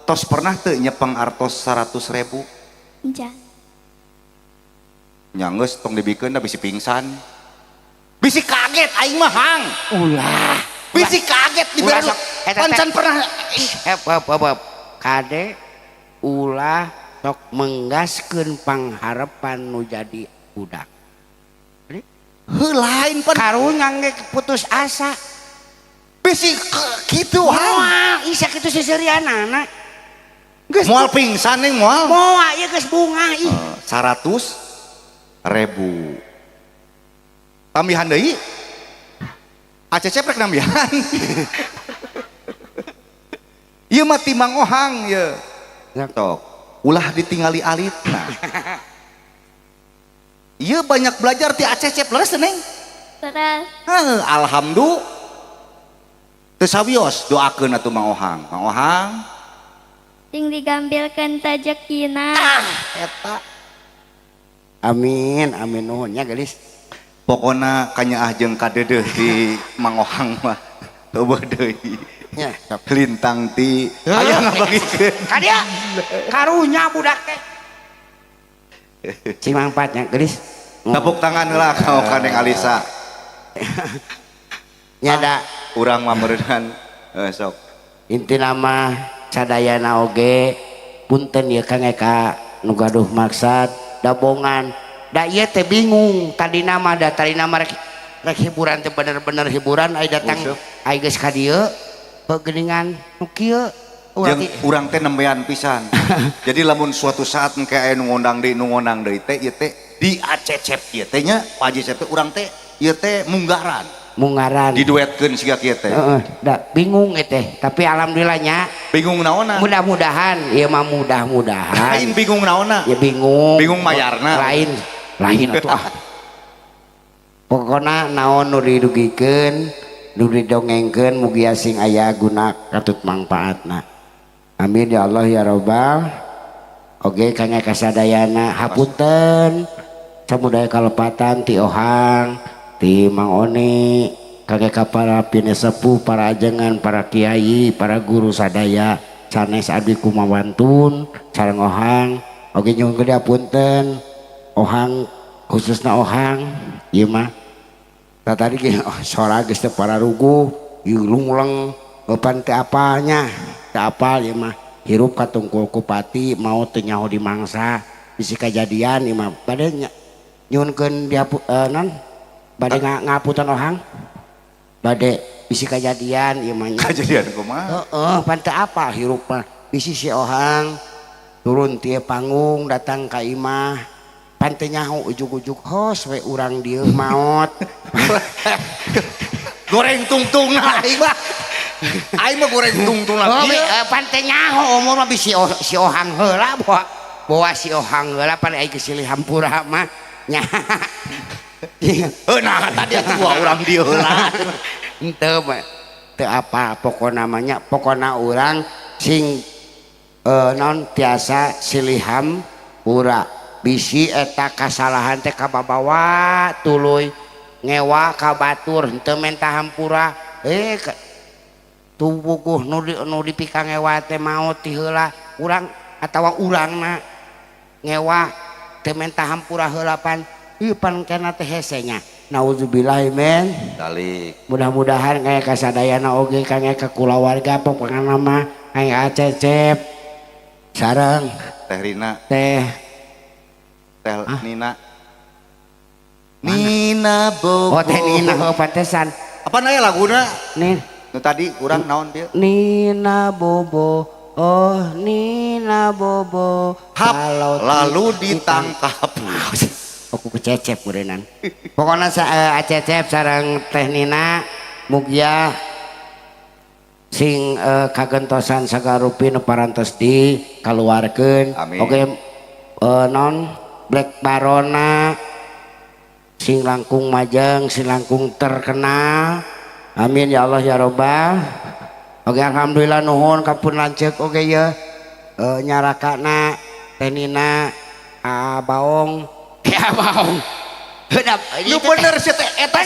tos pernah teu nyepeng artos 100.000 Encan. nyanggeus tong dibikeun da bisi pingsan bisi kaget aing mah hang ulah bisi kaget dibere Ulah, sok. pancan pernah kade ulah sok menggaskeun pangharepan nu jadi budak lain pan karunya ge putus asa bisi kitu hang moal isa kitu siserianana geus moal pingsan nih moal moal ieu geus bunga ih 100.000 tambihan deui acecep rek nambihan ieu mah timang ohang ye tok ulah ditingali alitna ieu banyak belajar ti acecep leres teh neng Terus. alhamdulillah teu sawios doakeun atuh mang ohang Ting digambilkeun tajekina. eta amin amin nuhunnya gelis pokona kanyaah jeung kadeudeut di mang ohang mah eueuh deui nya sok lintang ti aya ngabagikeun kadia karunya budak teh cing mangpatnya gelis tepuk tangan heula ka Kaneng Alisa nyada urang mah meureunhan sok inti nama sadayana oge punten ya Kang Eka nu gaduh maksad dabongan da ieu teh bingung tadi nama rek hiburan teh bener-bener hiburan ai datang ai geus ka dieu pegeningan nu kieu jeung urang teh nembean pisan jadi lamun suatu saat engke aya nu ngundang deui teh ieu teh di acecep ieu teh nya Pak Haji Cep teh urang teh ieu teh munggaran mungaran diduetkeun siga kieu teh da bingung teh tapi alhamdulillahnya bingung naonna mudah-mudahan ieu mah mudah-mudahan lain bingung naonna ya bingung mayarna lain atuh ah pokona naon nu didugikeun nu didongengkeun mugi sing aya guna katut mangpaatna amin ya Allah ya Rabbal oge Kang Eka sadayana hapunten samudaya kalepatan ti ohang ti Mang Oni Kang Eka para pinesepuh para ajengan para kiai para guru sadaya sanes abdi kumawantun sareng ohang oge nyuwun gede hapunten ohang khususna ohang ieu mah tadi ge sora geus teu pararuguh ieu lungleng eupan teh apalnya teu apal ieu mah hirup katungkul kupati mau teu nyaho di mangsa bisi kajadian ieu mah bade nyuwunkeun di non bade ngaputen ohang bade bisi kajadian ieu mah kejadian kumaha heeh pan teu apal hirup mah bisi si ohang turun ti panggung datang ka imah pan teu nyaho ujug-ujug hos we urang dieu maot goreng tungtung aing mah goreng tungtung lagi pan teh nyaho umur mah si ohang heula bawa si ohang heula pan aya geus hampura mah nya nah tadi atuh dua urang dieu heula henteu mah teu apa pokona namanya pokona urang sing non tiasa siliham pura bisi eta kasalahan teh kababawa tuluy ngewa ka batur henteu mentah hampura tubuh nu dipika ngewa teh maot ti heula urang atawa urangna ngewa teu mentah hampura heula pan ieu pan kana teh hesenya naudzubillah men dalik mudah-mudahan kayak kasadayana oge kayak kulawarga pokokna mah aya acecep sareng Teh Rina teh Nina Nina Bobo oh teh Nina pantesan apa naya laguna nih nu tadi kurang naon dia Nina Bobo oh Nina Bobo hap lalu ditangkap aku kececep kurenan pokoknya acecep sareng teh Nina mugia sing kagentosan sagarupi nu parantos di kaluarkeun oke non Black Barona sing langkung majeng sing langkung terkenal amin ya Allah ya Rabbal oke alhamdulillah nuhun kapun lanceuk oke ya nyarakana tenina baong ya baong Lu bener sih teh eta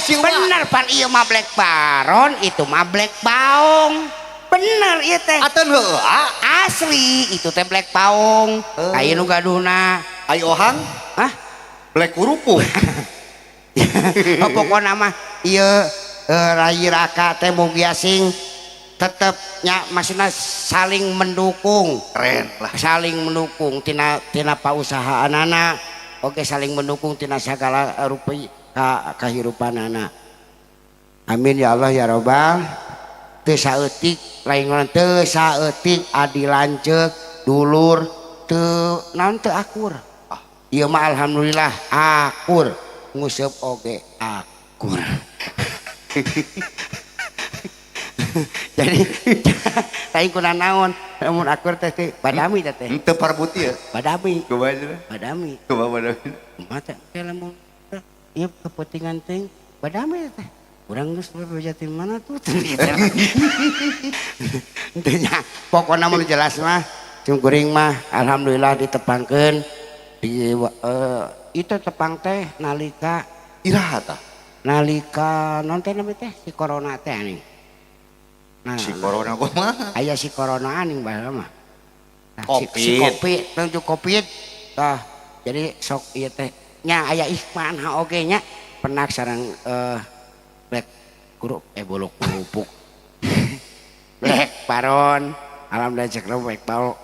si bener pan ieu mah Black Baron itu mah Black Baong bener ieu teh Aten heula asli itu teh Black Baong aya nu gaduhna ai ohang hah Black Kurupung pokona mah ieu Rai Raka teh mugi asing tetep nya maksudna saling mendukung keren lah saling mendukung tina pausahaanana oke saling mendukung tina segala rupi kahirupanana amin ya Allah ya Rabbal teu saeutik lain ngaran teu saeutik adi lanceuk dulur teu naon teu akur ieu mah alhamdulillah akur nguseup oge akur jadi lain kuna naon lamun akur teh badami teh teu parbuti ya badami kumaha badami badami mata teh lamun ieu kepentingan teh badami teh urang geus berjati mana tuh intinya pokona mun jelas mah cungkuring mah alhamdulillah ditepangkeun di itu tepang teh nalika iraha tah nalika non teh namanya teh si corona teh anjing nah, si corona kumaha aya si corona anjing baheula mah nah, Covid. si covid menuju covid tah jadi sok ieu teh nya aya ikman oge nya penak sareng Black Guru bolok kerupuk Black Baron alhamdulillah cek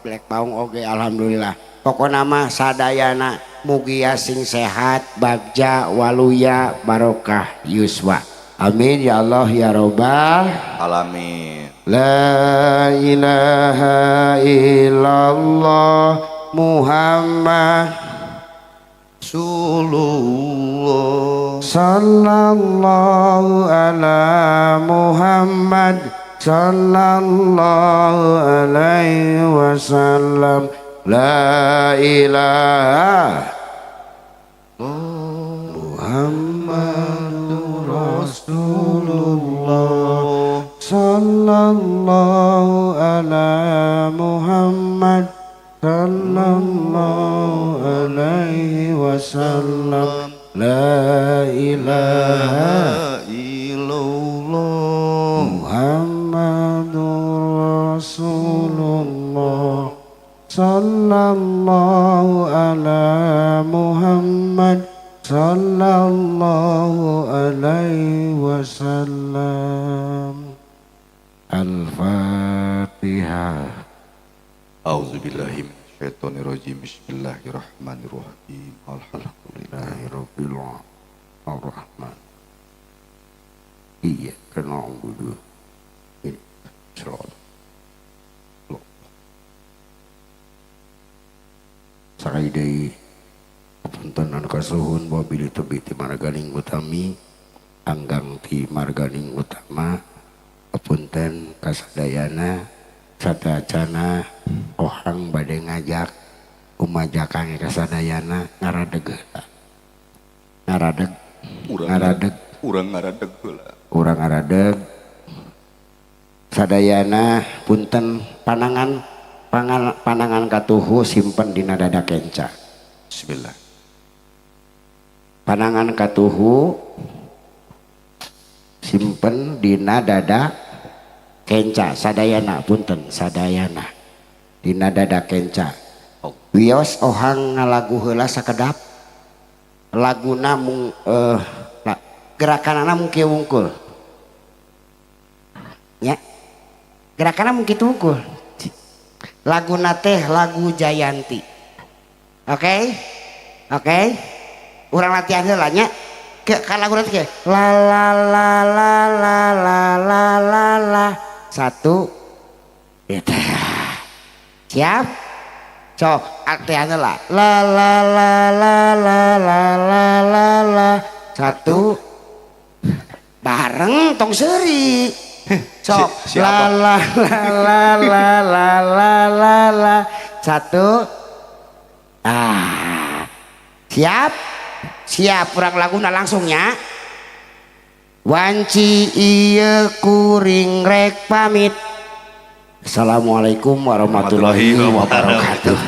Black Baung oge alhamdulillah pokona mah sadayana mugi asing sehat bagja waluya barokah yuswa amin ya Allah ya Rabbal alamin la ilaha illallah Muhammad Rasulullah sallallahu ala Muhammad sallallahu alaihi wasallam la ilaha Muhammadur Rasulullah sallallahu ala Muhammad sallallahu alaihi wasallam la ilaha illallah Muhammadur Rasulullah sallallahu ala Muhammad sallallahu alaihi wasallam Al-Fatihah. A'udzubillahi minasyaitonirrajim. Bismillahirrahmanirrahim. Alhamdulillahirabbil Ar-Rahman. Iyyaka na'budu Saraidai kepuntenan kasuhun wabil tebi ti marganing utami anggang ti marganing utama kepunten kasadayana sadacana ohang bade ngajak umajakang kasadayana ngaradeg urang ngaradeg heula urang ngaradeg sadayana punten panangan katuhu simpen dina dada kenca bismillah panangan katuhu simpen dina dada kenca sadayana punten sadayana dina dada kenca wios ohang ngalagu heula sakedap laguna mung gerakanana mung kieu wungkul nya gerakanana mung kitu wungkul laguna teh lagu Jayanti oke urang latihan heula nya ke lagu teh la la la la la la la la la satu itu siap sok latihan heula la la la la la la la la la satu bareng tong seuri sok la la la la la la la la la satu siap urang laguna langsungnya wanci ieu kuring rek pamit Assalamualaikum warahmatullahi wabarakatuh.